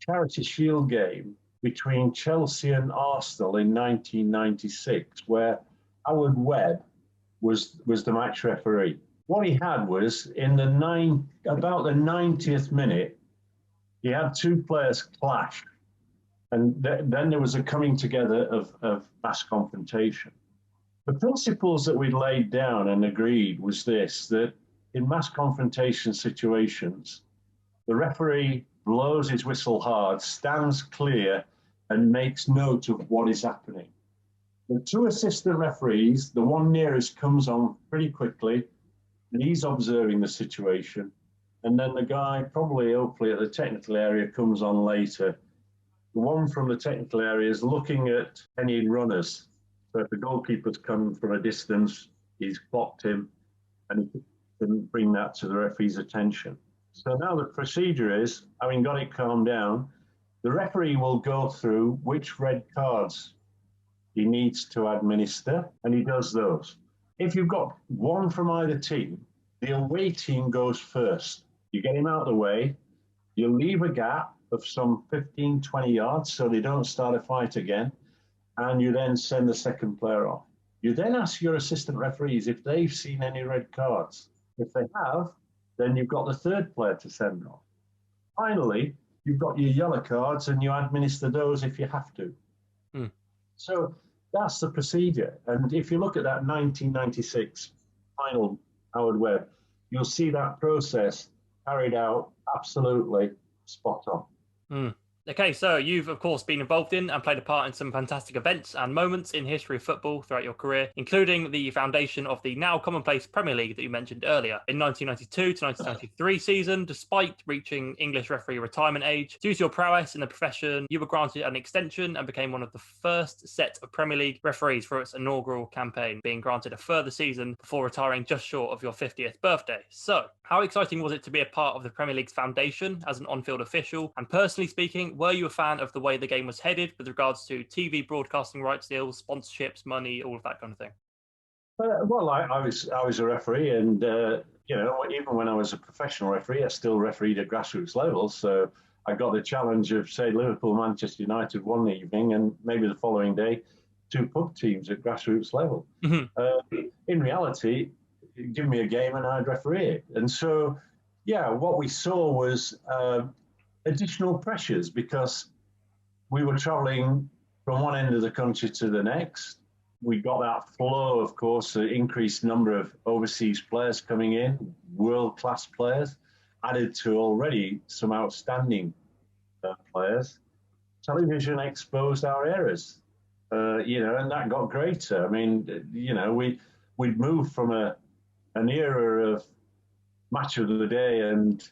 Charity Shield game between Chelsea and Arsenal in 1996, where Howard Webb was the match referee. What he had was, in about the 90th minute, he had two players clash. And then there was a coming together of mass confrontation. The principles that we laid down and agreed was this, that in mass confrontation situations, the referee blows his whistle hard, stands clear, and makes note of what is happening. The two assistant referees, the one nearest comes on pretty quickly, and he's observing the situation. And then the guy, probably hopefully at the technical area, comes on later. The one from the technical area is looking at any runners. So if the goalkeeper's come from a distance, he's blocked him, and he can bring that to the referee's attention. So now the procedure is, having got it calmed down, the referee will go through which red cards he needs to administer, and he does those. If you've got one from either team, the away team goes first. You get him out of the way, you leave a gap of some 15, 20 yards so they don't start a fight again, and you then send the second player off. You then ask your assistant referees if they've seen any red cards. If they have, then you've got the third player to send off. Finally, you've got your yellow cards and you administer those if you have to. So that's the procedure. And if you look at that 1996 final Howard Webb, you'll see that process carried out absolutely spot on. Okay, so you've, of course, been involved in and played a part in some fantastic events and moments in history of football throughout your career, including the foundation of the now commonplace Premier League that you mentioned earlier. In 1992 to 1993 season, despite reaching English referee retirement age, due to your prowess in the profession, you were granted an extension and became one of the first set of Premier League referees for its inaugural campaign, being granted a further season before retiring just short of your 50th birthday. So, how exciting was it to be a part of the Premier League's foundation as an on-field official? And personally speaking, were you a fan of the way the game was headed with regards to TV broadcasting rights deals, sponsorships, money, all of that kind of thing? Well, I was a referee, and even when I was a professional referee, I still refereed at grassroots level. So I got the challenge of, say, Liverpool, Manchester United one evening, and maybe the following day, 2 pub teams at grassroots level. In reality, give me a game and I'd referee it. And so, yeah, what we saw was additional pressures because we were traveling from one end of the country to the next. We got that flow, of course, an increased number of overseas players coming in, world-class players, added to already some outstanding players. Television exposed our errors, and that got greater. I mean, we'd moved from an era of match of the day and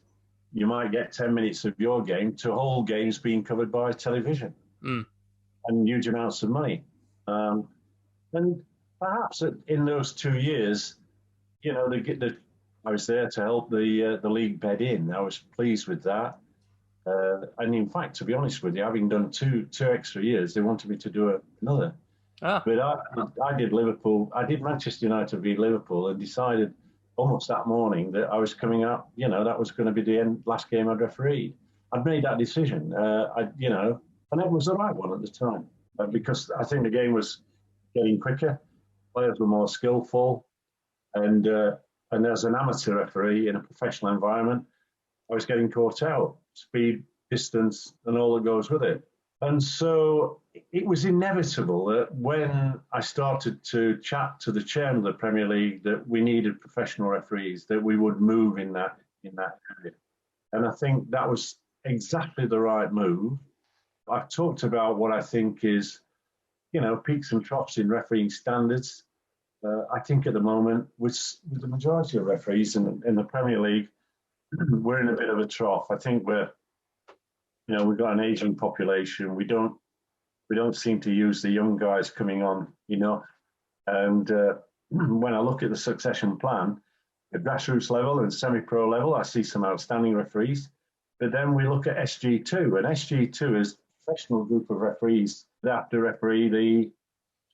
you might get 10 minutes of your game to whole games being covered by television and huge amounts of money. And perhaps in those 2 years, I was there to help the league bed in. I was pleased with that. And in fact, to be honest with you, having done two extra years, they wanted me to do another. But I did Liverpool. I did Manchester United v Liverpool and decided almost that morning that I was coming up, that was going to be the last game I'd refereed. I'd made that decision, and it was the right one at the time because I think the game was getting quicker, players were more skillful, and as an amateur referee in a professional environment, I was getting caught out, speed, distance, and all that goes with it. And so it was inevitable that when I started to chat to the chairman of the Premier League that we needed professional referees, that we would move in that area. And I think that was exactly the right move. I've talked about what I think is, peaks and troughs in refereeing standards. I think at the moment, with the majority of referees in the Premier League, we're in a bit of a trough. I think we've got an aging population. We don't seem to use the young guys coming on, And when I look at the succession plan, at grassroots level and semi-pro level, I see some outstanding referees. But then we look at SG2, and SG2 is a professional group of referees that have to referee the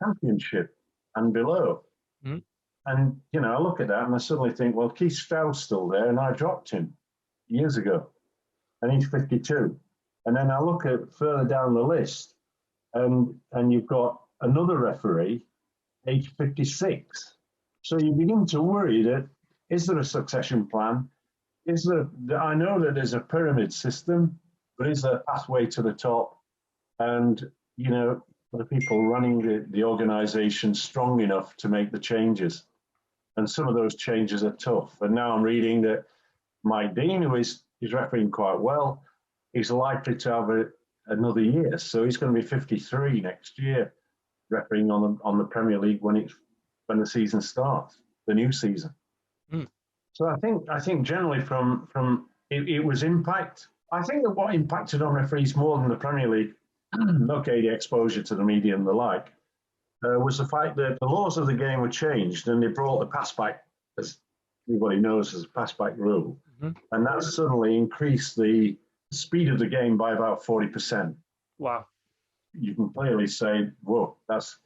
championship and below. And, I look at that and I suddenly think, well, Keith Stroud's still there, and I dropped him years ago, and he's 52. And then I look at further down the list, and you've got another referee, age 56. So you begin to worry that, is there a succession plan? I know that there's a pyramid system, but is there a pathway to the top? And, are the people running the organisation strong enough to make the changes? And some of those changes are tough. And now I'm reading that Mike Dean, who is refereeing quite well, is likely to have another year. So he's going to be 53 next year, refereeing on the Premier League when the season starts, the new season. So I think generally from it was impact. I think that what impacted on referees more than the Premier League, okay, the exposure to the media and the like, was the fact that the laws of the game were changed and they brought the pass back, as everybody knows, as a pass back rule. And that suddenly increased the speed of the game by about 40%. Wow. You can clearly say, whoa, that's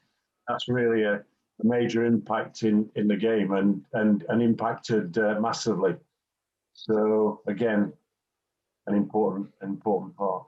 really a major impact in the game and impacted massively. So again, an important part.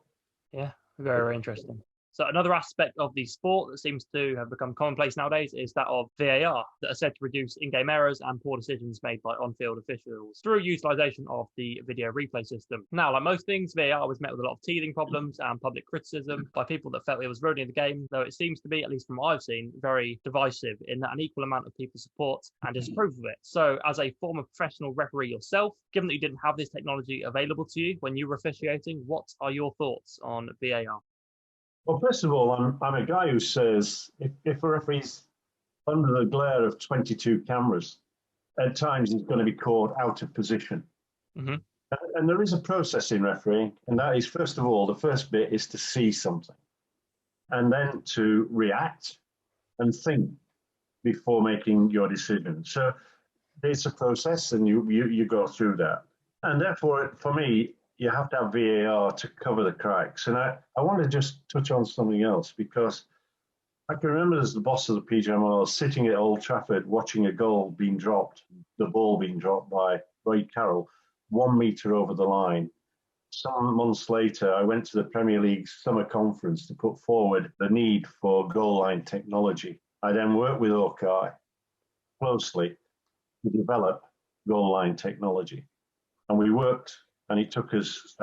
Yeah, very, very interesting. So another aspect of the sport that seems to have become commonplace nowadays is that of VAR, that are said to reduce in-game errors and poor decisions made by on-field officials through utilisation of the video replay system. Now, like most things, VAR was met with a lot of teething problems and public criticism by people that felt it was ruining the game, though it seems to be, at least from what I've seen, very divisive in that an equal amount of people support and disapprove of it. So as a former professional referee yourself, given that you didn't have this technology available to you when you were officiating, what are your thoughts on VAR? Well, first of all, I'm a guy who says if a referee's under the glare of 22 cameras, at times he's going to be caught out of position. Mm-hmm. And there is a process in refereeing, and that is, first of all, the first bit is to see something, and then to react and think before making your decision. So it's a process, and you go through that. And therefore, for me, you have to have VAR to cover the cracks. And I want to just touch on something else, because I can remember as the boss of the PGMOL sitting at Old Trafford watching a goal being dropped, the ball being dropped by Roy Carroll, 1 metre over the line. Some months later, I went to the Premier League summer conference to put forward the need for goal line technology. I then worked with Hawkeye closely to develop goal line technology. And we worked, and it took us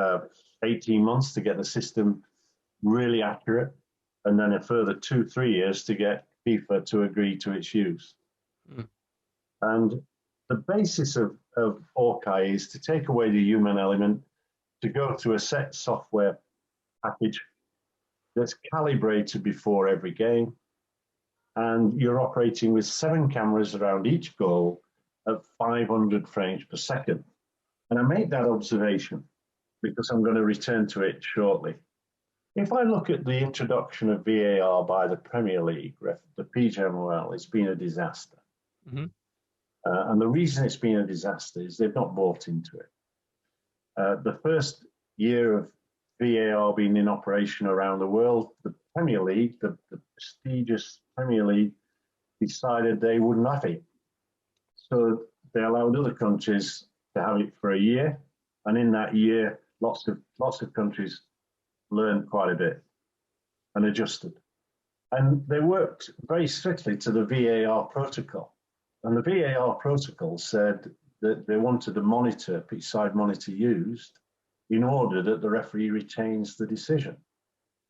18 months to get the system really accurate, and then a further 2-3 years to get FIFA to agree to its use. Mm. And the basis of Hawkeye is to take away the human element, to go through a set software package that's calibrated before every game, and you're operating with 7 cameras around each goal at 500 frames per second. And I make that observation because I'm going to return to it shortly. If I look at the introduction of VAR by the Premier League, the PGMOL, it's been a disaster. Mm-hmm. And the reason it's been a disaster is they've not bought into it. The first year of VAR being in operation around the world, the Premier League, the prestigious Premier League, decided they wouldn't have it. So they allowed other countries to have it for a year, and in that year, lots of countries learned quite a bit and adjusted. And they worked very strictly to the VAR protocol. And the VAR protocol said that they wanted a monitor, pitch side monitor used, in order that the referee retains the decision,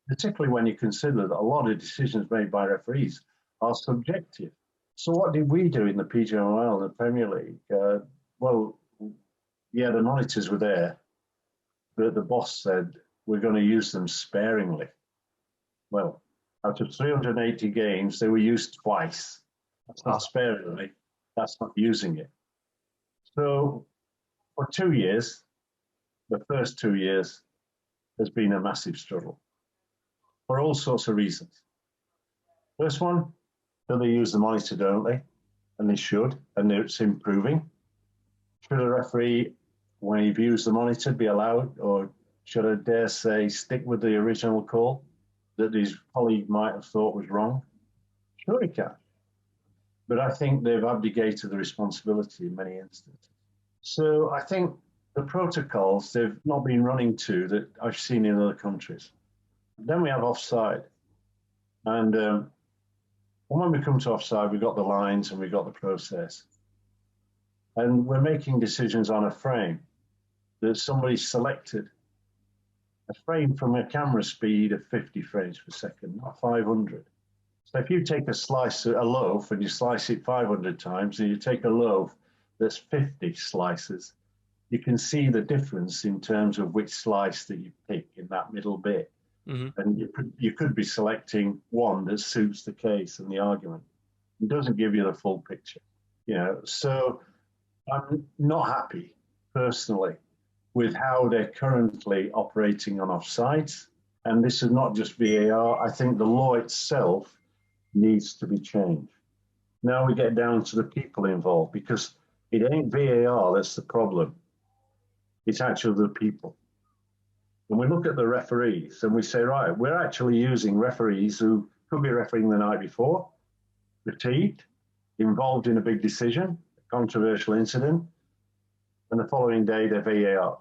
particularly when you consider that a lot of decisions made by referees are subjective. So what did we do in the PGMOL and the Premier League? Well, yeah, the monitors were there, but the boss said, we're going to use them sparingly. Well, out of 380 games, they were used twice. That's not sparingly, that's not using it. So for 2 years, the first 2 years, has been a massive struggle for all sorts of reasons. First one, do they use the monitor, don't they? And they should, and it's improving. Should a referee, when he views the monitor, be allowed, or should I dare say, stick with the original call that his colleague might have thought was wrong? Sure he can. But I think they've abdicated the responsibility in many instances. So I think the protocols they've not been running to that I've seen in other countries. Then we have offside. And when we come to offside, we've got the lines and we've got the process. And we're making decisions on a frame that somebody selected. A frame from a camera speed of 50 frames per second, not 500. So if you take a loaf and you slice it 500 times, and you take a loaf that's 50 slices, you can see the difference in terms of which slice that you pick in that middle bit. Mm-hmm. And you could be selecting one that suits the case and the argument. It doesn't give you the full picture. So I'm not happy personally with how they're currently operating on offsides. And this is not just VAR. I think the law itself needs to be changed. Now we get down to the people involved, because it ain't VAR that's the problem. It's actually the people. When we look at the referees and we say, right, we're actually using referees who could be refereeing the night before, fatigued, involved in a big decision, a controversial incident, and the following day they're VAR.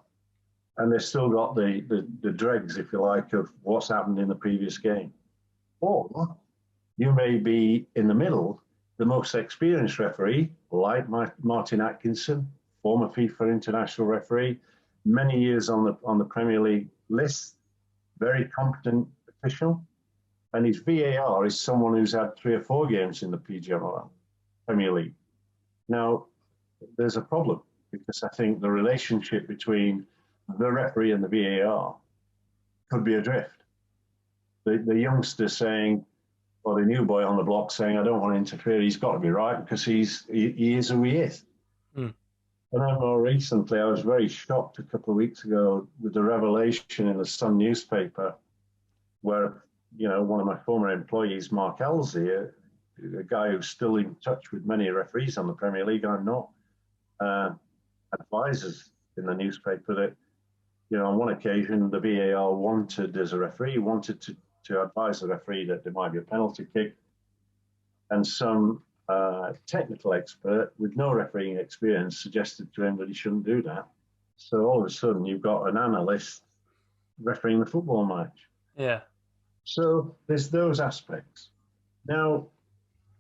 And they've still got the dregs, if you like, of what's happened in the previous game. Or you may be in the middle, the most experienced referee, like Martin Atkinson, former FIFA international referee, many years on the Premier League list, very competent official, and his VAR is someone who's had 3 or 4 games in the PGMOL, Premier League. Now, there's a problem because I think the relationship between the referee and the VAR could be adrift. The youngster saying, or the new boy on the block saying, I don't want to interfere, he's got to be right because he is who he is. And then more recently, I was very shocked a couple of weeks ago with the revelation in the Sun newspaper where, one of my former employees, Mark Elsie, a guy who's still in touch with many referees on the Premier League, I'm not, advises in the newspaper that, on one occasion, the VAR wanted, as a referee, wanted to advise the referee that there might be a penalty kick, and some technical expert with no refereeing experience suggested to him that he shouldn't do that. So all of a sudden, you've got an analyst refereeing the football match. Yeah. So there's those aspects. Now,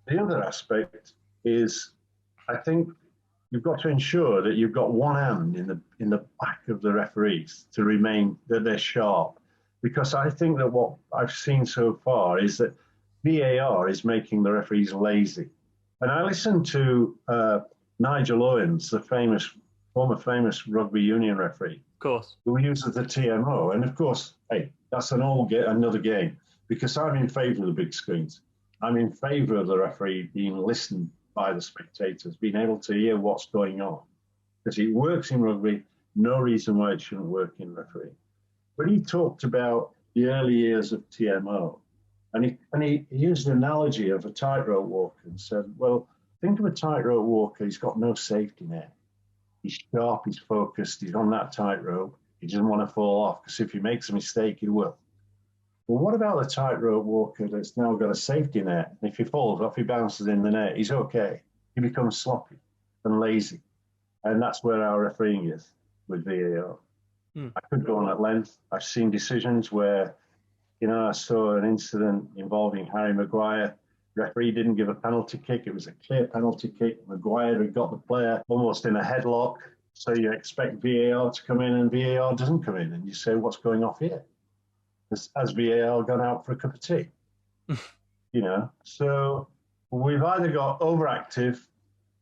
the other aspect is, I think you've got to ensure that you've got one hand in the back of the referees to remain that they're sharp, because I think that what I've seen so far is that VAR is making the referees lazy. And I listened to Nigel Owens, the former famous rugby union referee, of course, who uses the TMO, and of course, hey, that's another game, because I'm in favour of the big screens. I'm in favour of the referee being listened by the spectators, being able to hear what's going on. Because it works in rugby, no reason why it shouldn't work in referee. But he talked about the early years of TMO, and he used an analogy of a tightrope walker and said, well, think of a tightrope walker, he's got no safety net. He's sharp, he's focused, he's on that tightrope, he doesn't want to fall off, because if he makes a mistake, he will. Well, what about the tightrope walker that's now got a safety net? And if he falls off, he bounces in the net, he's okay. He becomes sloppy and lazy. And that's where our refereeing is with VAR. I could go on at length. I've seen decisions where, I saw an incident involving Harry Maguire. Referee didn't give a penalty kick. It was a clear penalty kick. Maguire had got the player almost in a headlock. So you expect VAR to come in, and VAR doesn't come in. And you say, what's going off here? Has VAR gone out for a cup of tea? So we've either got overactive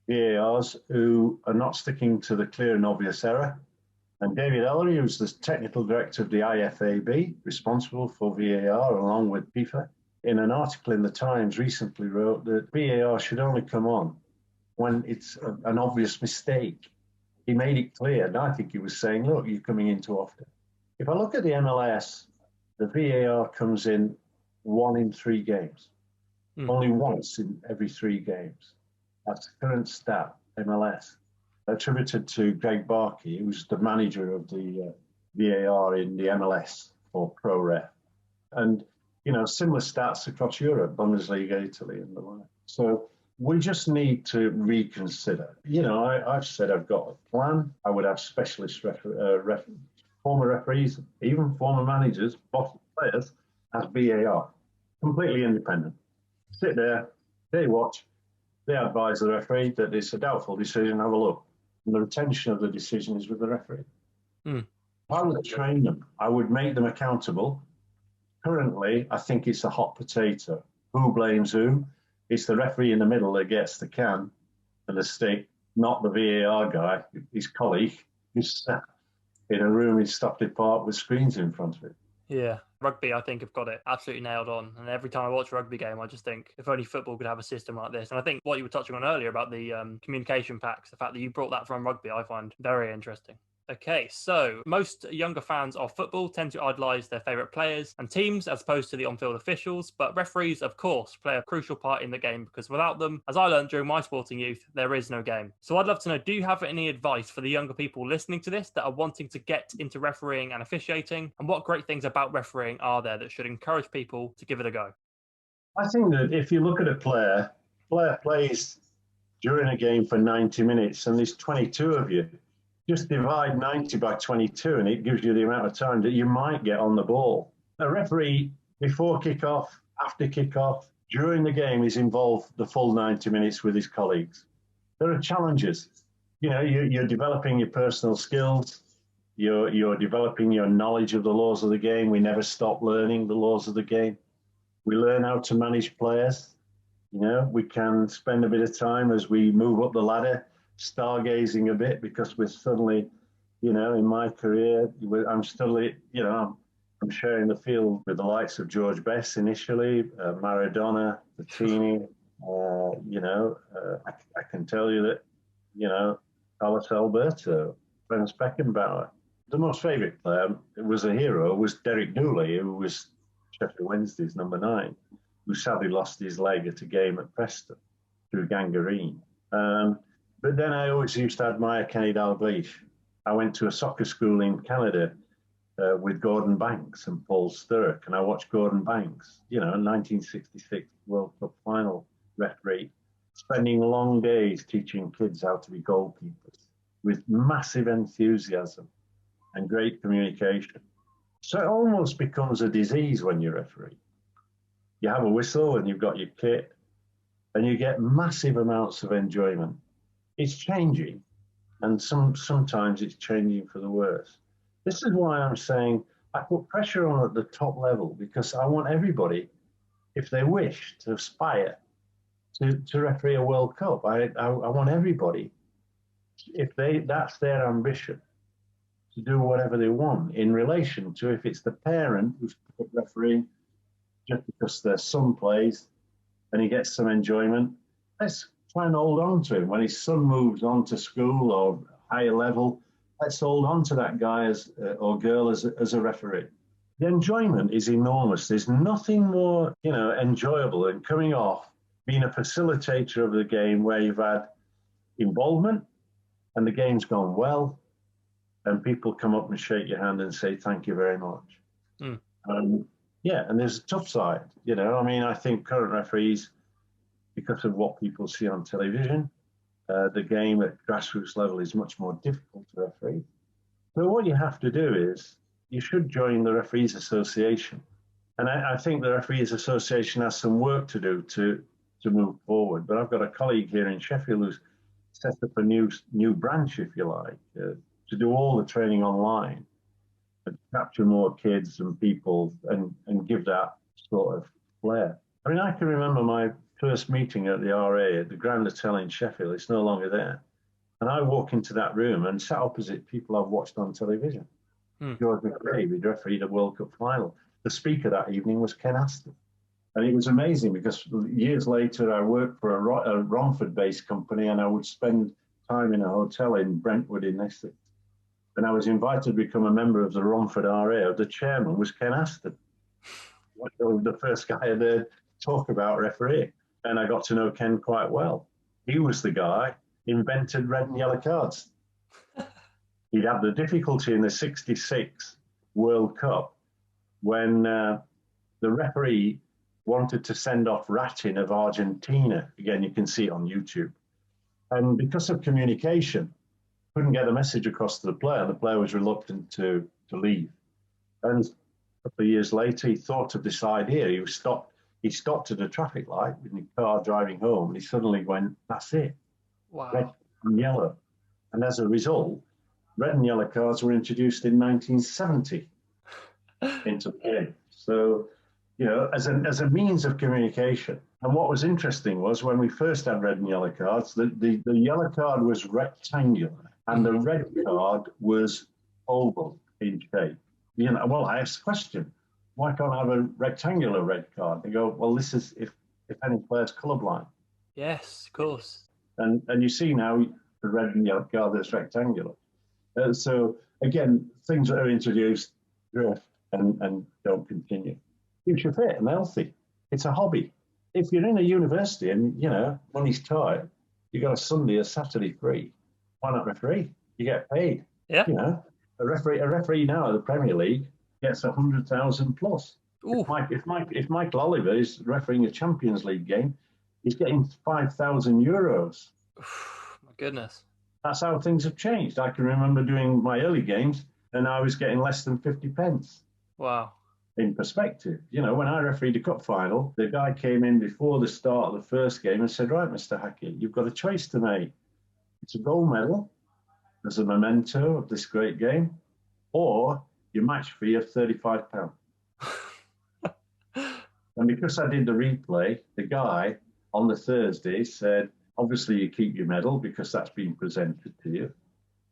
VARs who are not sticking to the clear and obvious error. And David Ellery, who's the technical director of the IFAB, responsible for VAR along with FIFA, in an article in the Times recently wrote that VAR should only come on when it's an obvious mistake. He made it clear, and I think he was saying, look, you're coming in too often. If I look at the MLS, the VAR comes in 1 in 3 games. Only once in every 3 games. That's the current stat, MLS. Attributed to Greg Barkey, who's the manager of the VAR in the MLS for ProRef. And, similar stats across Europe, Bundesliga, Italy, and the like. So we just need to reconsider. I've said I've got a plan. I would have specialist former referees, even former managers, boss players, as VAR, completely independent. Sit there, they watch, they advise the referee that it's a doubtful decision, have a look. And the retention of the decision is with the referee. I would train them. I would make them accountable. Currently, I think it's a hot potato. Who blames who? It's the referee in the middle that gets the can and the stick, not the VAR guy, his colleague, who's sat in a room in Stockley Park with screens in front of it. Yeah, rugby, I think, have got it absolutely nailed on. And every time I watch a rugby game, I just think, if only football could have a system like this. And I think what you were touching on earlier about the communication packs, the fact that you brought that from rugby, I find very interesting. Okay, so most younger fans of football tend to idolise their favourite players and teams as opposed to the on-field officials, but referees, of course, play a crucial part in the game because without them, as I learned during my sporting youth, there is no game. So I'd love to know, do you have any advice for the younger people listening to this that are wanting to get into refereeing and officiating, and what great things about refereeing are there that should encourage people to give it a go? I think that if you look at a player plays during a game for 90 minutes and there's 22 of you. Just divide 90 by 22 and it gives you the amount of time that you might get on the ball. A referee, before kick-off, after kick-off, during the game, he's involved the full 90 minutes with his colleagues. There are challenges. You're developing your personal skills. You're developing your knowledge of the laws of the game. We never stop learning the laws of the game. We learn how to manage players. We can spend a bit of time as we move up the ladder, stargazing a bit, because we're suddenly, in my career, I'm suddenly, I'm sharing the field with the likes of George Best initially, Maradona, Bettini. I can tell you that, Carlos Alberto, Franz Beckenbauer. The most favourite player was a hero, was Derek Dooley, who was Sheffield Wednesday's number 9, who sadly lost his leg at a game at Preston through gangrene. But then I always used to admire Kenny Dalglish. I went to a soccer school in Canada with Gordon Banks and Paul Sturrock, and I watched Gordon Banks, 1966 World Cup final referee, spending long days teaching kids how to be goalkeepers with massive enthusiasm and great communication. So it almost becomes a disease when you referee. You have a whistle and you've got your kit and you get massive amounts of enjoyment. It's changing, and sometimes it's changing for the worse. This is why I'm saying I put pressure on at the top level, because I want everybody, if they wish to aspire to referee a World Cup, I want everybody, if that's their ambition, to do whatever they want in relation to, if it's the parent who's refereeing just because their son plays and he gets some enjoyment, let's try and hold on to him. When his son moves on to school or higher level, let's hold on to that guy or girl as a referee. The enjoyment is enormous. There's nothing more, enjoyable than coming off being a facilitator of the game where you've had involvement and the game's gone well, and people come up and shake your hand and say, thank you very much. And there's a tough side, I think current referees, because of what people see on television, the game at grassroots level is much more difficult to referee. So what you have to do is, you should join the Referees Association. And I think the Referees Association has some work to do to move forward. But I've got a colleague here in Sheffield who's set up a new branch, if you like, to do all the training online and capture more kids and people and give that sort of flair. I can remember my first meeting at the RA at the Grand Hotel in Sheffield. It's no longer there. And I walk into that room and sat opposite people I've watched on television. George McRae, who refereed a World Cup final. The speaker that evening was Ken Aston. And it was amazing because years later I worked for a Romford-based company, and I would spend time in a hotel in Brentwood in Essex. And I was invited to become a member of the Romford RA. The chairman was Ken Aston. The first guy I heard talk about refereeing. And I got to know Ken quite well. He was the guy who invented red and yellow cards. He'd had the difficulty in the 66 World Cup when the referee wanted to send off Ratin of Argentina. Again, you can see it on YouTube. And because of communication, couldn't get a message across to the player. The player was reluctant to leave. And a couple of years later, he thought of this idea. He stopped at a traffic light with his car driving home, and he suddenly went, that's it. Wow. Red and yellow. And as a result, red and yellow cards were introduced in 1970 into the game. So, as a means of communication. And what was interesting was when we first had red and yellow cards, the yellow card was rectangular and the red card was oval in shape. Well, I asked the question, why can't I have a rectangular red card? They go, well, this is if any player's colourblind. Yes, of course. And you see now the red and yellow card that's rectangular. So again, things that are introduced drift and don't continue. Keeps you fit and healthy. It's a hobby. If you're in a university and, money's tight, you got a Sunday or Saturday free, why not referee? You get paid. Yeah. A referee now at the Premier League gets 100,000 plus. Ooh. If Michael Oliver is refereeing a Champions League game, he's getting 5,000 euros. My goodness. That's how things have changed. I can remember doing my early games and I was getting less than 50 pence. Wow. in perspective. You know, when I refereed a cup final, the guy came in before the start of the first game and said, right, Mr. Hackett, you've got a choice to make. It's a gold medal as a memento of this great game, or your match fee of £35. And because I did the replay, the guy on the Thursday said, obviously you keep your medal because that's been presented to you.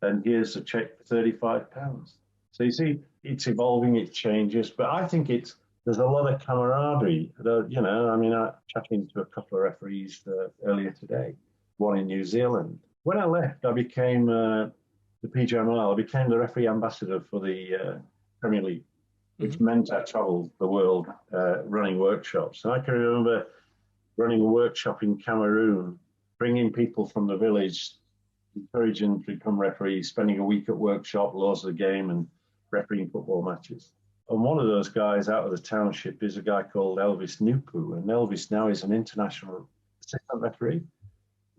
And here's a check for £35. So you see, it's evolving, it changes, but I think there's a lot of camaraderie. You know, I mean, I chatting to a couple of referees earlier today, one in New Zealand. When I left, I became the PGML. I became the referee ambassador for the Premier League, which meant I travelled the world running workshops. And I can remember running a workshop in Cameroon, bringing people from the village, encouraging them to become referees, spending a week at workshop, laws of the game, and refereeing football matches. And one of those guys out of the township is a guy called Elvis Nupu. And Elvis now is an international assistant referee.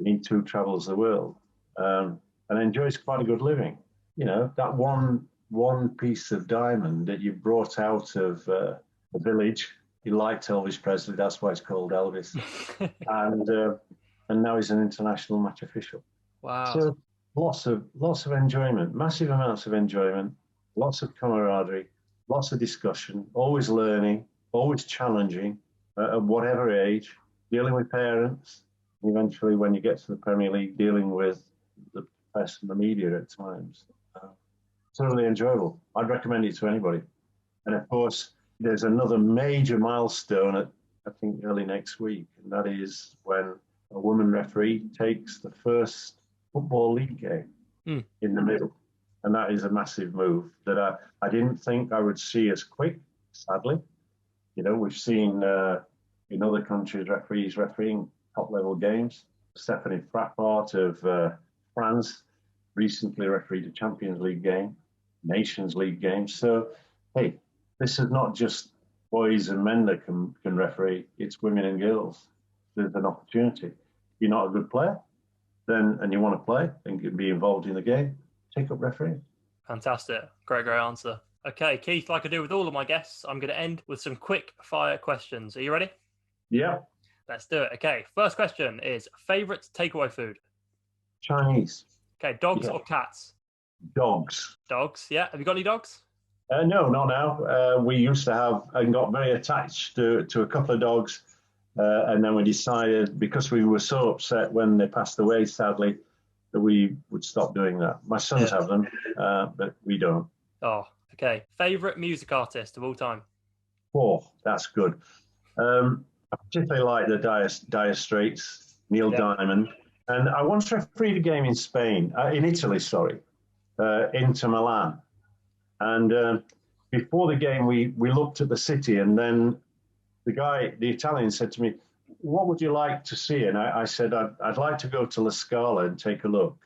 He too travels the world and enjoys quite a good living. You know, that one piece of diamond that you brought out of the village. He liked Elvis Presley, that's why it's called Elvis. and now he's an international match official. Wow. So lots of enjoyment, massive amounts of enjoyment, lots of camaraderie, lots of discussion, always learning, always challenging at whatever age, dealing with parents. Eventually, when you get to the Premier League, dealing with the press and the media at times. Totally enjoyable. I'd recommend it to anybody. And of course, there's another major milestone at, I think, early next week, and that is when a woman referee takes the first Football League game in the middle. And that is a massive move that I didn't think I would see as quick, sadly. You know, we've seen in other countries referees refereeing top-level games. Stephanie Frappart of France recently refereed a Champions League game, Nations League game. So, hey, this is not just boys and men that can referee, it's women and girls. There's an opportunity. If you're not a good player, then and you want to play and be involved in the game, take up refereeing. Fantastic. Great answer. Okay, Keith, like I do with all of my guests, I'm going to end with some quick fire questions. Are you ready? Yeah. Let's do it. Okay, first question is favourite takeaway food? Chinese. Okay, dogs or cats? Dogs. Dogs, yeah. Have you got any dogs? No, not now. We used to have and got very attached to a couple of dogs. And then we decided, because we were so upset when they passed away, sadly, that we would stop doing that. My sons have them, but we don't. Oh, okay. Favourite music artist of all time? Oh, that's good. I particularly like the Dire Straits, Neil Diamond. And I once refereed a game in Spain, in Italy, sorry, Inter Milan. And before the game, we looked at the city, and then the Italian said to me, what would you like to see? And I said, I'd like to go to La Scala and take a look.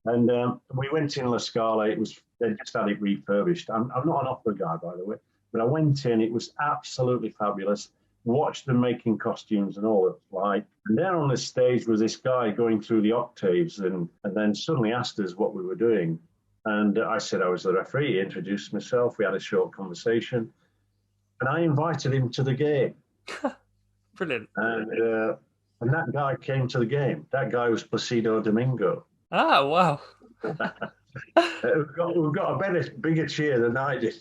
And we went in La Scala. They just had it refurbished. I'm not an opera guy, by the way, but I went in. It was absolutely fabulous. Watched them making costumes and all it's like. And there on the stage was this guy going through the octaves and then suddenly asked us what we were doing. And I said I was the referee. He introduced myself. We had a short conversation. And I invited him to the game. Brilliant. And that guy came to the game. That guy was Placido Domingo. Ah, wow. We've got a bigger cheer than I did.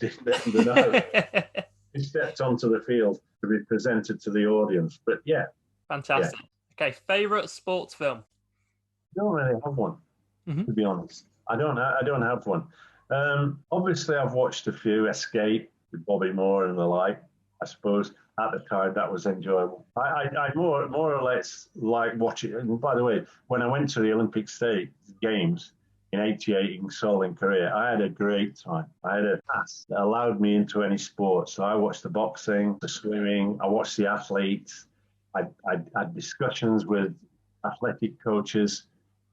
He stepped onto the field to be presented to the audience. But yeah. Fantastic. Yeah. Okay, favourite sports film? I don't really have one, to be honest. I don't have one. Obviously, I've watched a few. Escape with Bobby Moore and the like. I suppose at the time that was enjoyable. I more or less like watching. And by the way, when I went to the Olympic State Games in '88 in Seoul in Korea, I had a great time. I had a pass that allowed me into any sport. So I watched the boxing, the swimming. I watched the athletes. I had discussions with athletic coaches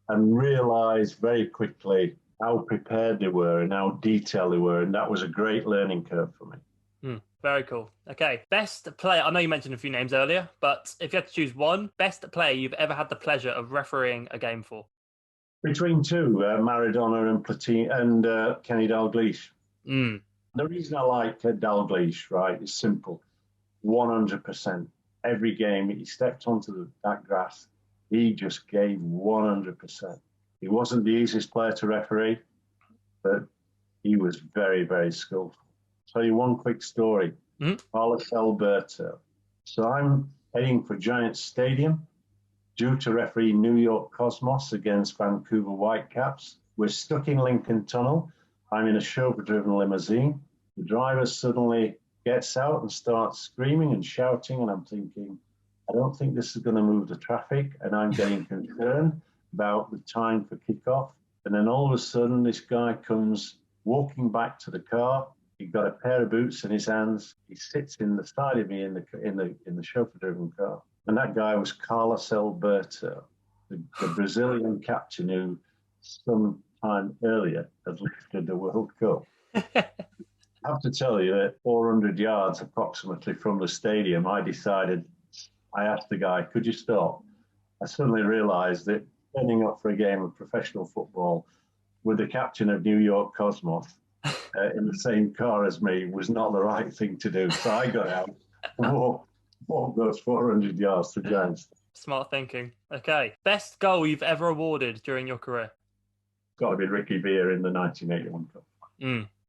and realised very quickly how prepared they were and how detailed they were. And that was a great learning curve for me. Very cool. Okay, best player. I know you mentioned a few names earlier, but if you had to choose one, best player you've ever had the pleasure of refereeing a game for? Between two, Maradona and Kenny Dalglish. The reason I like Dalglish, right, is simple. 100%. Every game he stepped onto that grass, he just gave 100%. He wasn't the easiest player to referee, but he was very, very skillful. I'll tell you one quick story. Carlos Alberto. So I'm heading for Giants Stadium, due to referee New York Cosmos against Vancouver Whitecaps. We're stuck in Lincoln Tunnel. I'm in a chauffeur-driven limousine. The driver suddenly gets out and starts screaming and shouting, and I'm thinking, I don't think this is going to move the traffic, and I'm getting concerned about the time for kickoff. And then all of a sudden, this guy comes walking back to the car. He's got a pair of boots in his hands. He sits in the side of me in the chauffeur-driven car. And that guy was Carlos Alberto, the Brazilian captain who some time earlier had lifted the World Cup. I have to tell you that 400 yards approximately from the stadium, I asked the guy, could you stop? I suddenly realized that turning up for a game of professional football with the captain of New York Cosmos in the same car as me was not the right thing to do. So I got out and walked those 400 yards to Giants. Smart thinking. Okay. Best goal you've ever awarded during your career? Got to be Ricky Villa in the 1981 Cup.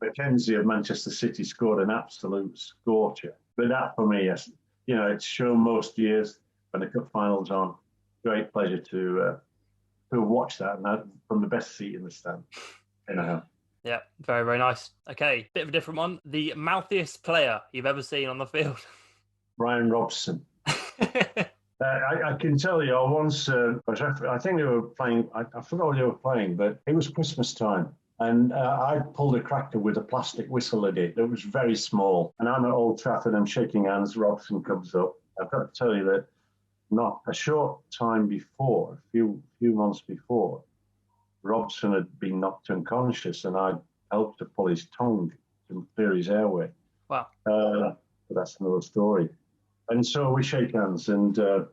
Mackenzie of Manchester City scored an absolute scorcher. But that for me, it's shown most years when the cup final's on. Great pleasure to watch that, and that from the best seat in the stand. Yeah, very, very nice. Okay, bit of a different one. The mouthiest player you've ever seen on the field? Brian Robson. I can tell you, I think they were playing, I forgot what they were playing, but it was Christmas time. And I pulled a cracker with a plastic whistle in it that was very small. And I'm at Old Trafford, I'm shaking hands, Robson comes up. I've got to tell you that not a short time before, a few months before, Robson had been knocked unconscious, and I helped to pull his tongue to clear his airway. Wow. But that's another story. And so we shake hands, and for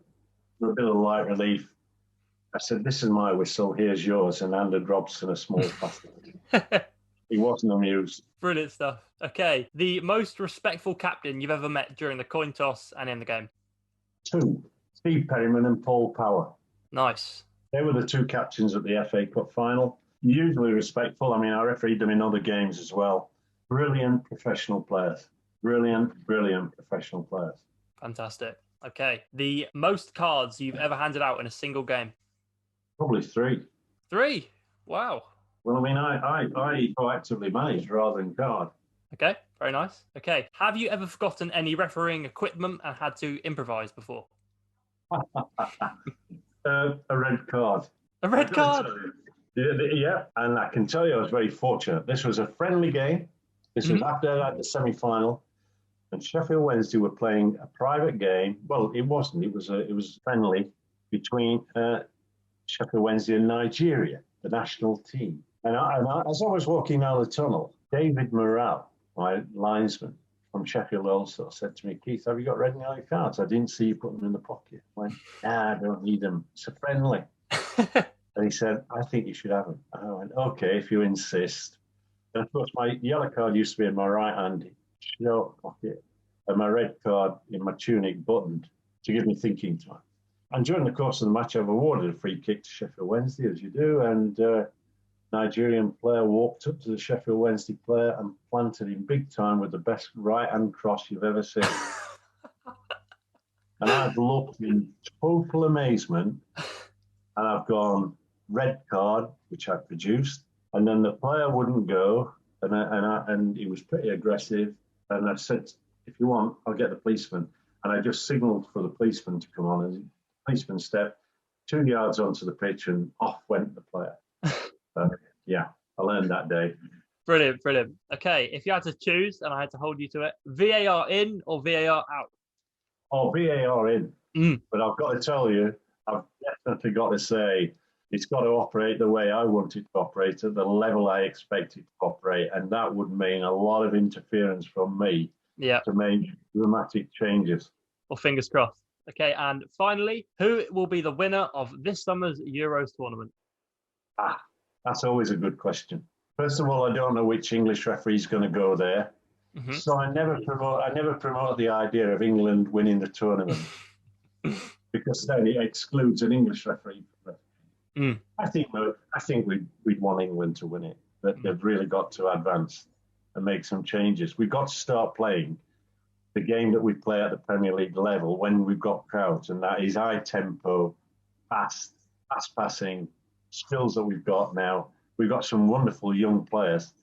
a bit of light relief, I said, this is my whistle, here's yours, and handed Robson a small plastic. He wasn't amused. Brilliant stuff. Okay, the most respectful captain you've ever met during the coin toss and in the game? 2, Steve Perryman and Paul Power. Nice. They were the 2 captains at the FA Cup final. Usually respectful. I mean, I refereed them in other games as well. Brilliant professional players. Brilliant professional players. Fantastic. Okay, the most cards you've ever handed out in a single game? Probably 3. 3? Wow. Well, I mean, I proactively managed rather than card. Okay, very nice. Okay, have you ever forgotten any refereeing equipment and had to improvise before? A red card. A red card? Yeah, and I can tell you I was very fortunate. This was a friendly game. This was after the semi-final, and Sheffield Wednesday were playing a private game. Well, it wasn't. It was friendly between Sheffield Wednesday and Nigeria, the national team. And as I was walking down the tunnel, David Morrell, my linesman from Sheffield also, said to me, Keith, have you got red and yellow cards? I didn't see you put them in the pocket. I went, I don't need them. It's a friendly. And he said, I think you should have them. And I went, okay, if you insist. And of course, my yellow card used to be in my right hand shirt pocket, and my red card in my tunic buttoned to give me thinking time. And during the course of the match, I've awarded a free kick to Sheffield Wednesday, as you do, and Nigerian player walked up to the Sheffield Wednesday player and planted him big time with the best right-hand cross you've ever seen. And I've looked in total amazement, and I've gone, red card, which I produced, and then the player wouldn't go, and he was pretty aggressive, and I said, if you want, I'll get the policeman. And I just signalled for the policeman to come on, and the policeman stepped 2 yards onto the pitch, and off went the player. Yeah, I learned that day. Brilliant. Okay, if you had to choose, and I had to hold you to it, VAR in or VAR out? Oh, VAR in. But I've got to tell you, I've definitely got to say, it's got to operate the way I want it to operate, at the level I expect it to operate, and that would mean a lot of interference from me to make dramatic changes. Well, fingers crossed. Okay, and finally, who will be the winner of this summer's Euros tournament? That's always a good question. First of all, I don't know which English referee is going to go there. So I never promote the idea of England winning the tournament because then it excludes an English referee. I think we'd want England to win it, but they've really got to advance and make some changes. We've got to start playing the game that we play at the Premier League level when we've got crowds, and that is high tempo, fast passing skills that we've got now. We've got some wonderful young players.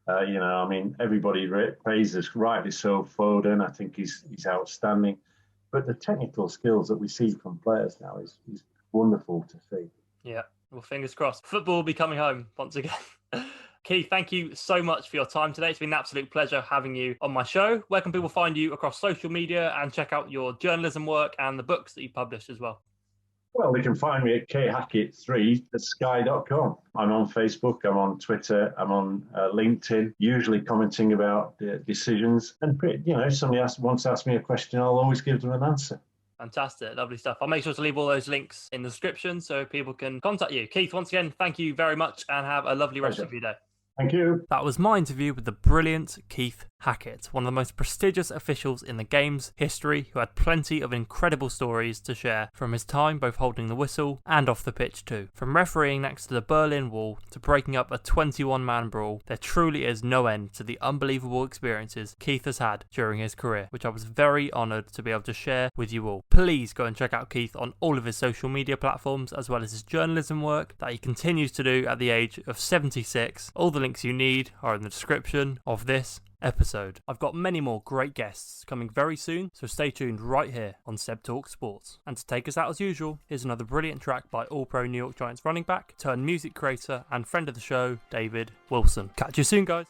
Everybody praises, rightly so, Foden. I think he's outstanding. But the technical skills that we see from players now is wonderful to see. Yeah, well, fingers crossed. Football will be coming home once again. Keith, thank you so much for your time today. It's been an absolute pleasure having you on my show. Where can people find you across social media and check out your journalism work and the books that you published as well? Well, they can find me at khackett3 at sky.com. I'm on Facebook, I'm on Twitter, I'm on LinkedIn, usually commenting about decisions. And, if somebody wants to ask me a question, I'll always give them an answer. Fantastic. Lovely stuff. I'll make sure to leave all those links in the description so people can contact you. Keith, once again, thank you very much and have a lovely rest of your day. Thank you. That was my interview with the brilliant Keith Hackett, one of the most prestigious officials in the game's history, who had plenty of incredible stories to share from his time both holding the whistle and off the pitch too. From refereeing next to the Berlin Wall to breaking up a 21-man brawl, there truly is no end to the unbelievable experiences Keith has had during his career, which I was very honoured to be able to share with you all. Please go and check out Keith on all of his social media platforms, as well as his journalism work that he continues to do at the age of 76. All the links you need are in the description of this episode. I've got many more great guests coming very soon, so stay tuned right here on Seb Talks Sports. And to take us out as usual, here's another brilliant track by All-Pro New York Giants running back, turned music creator and friend of the show, David Wilson. Catch you soon, guys.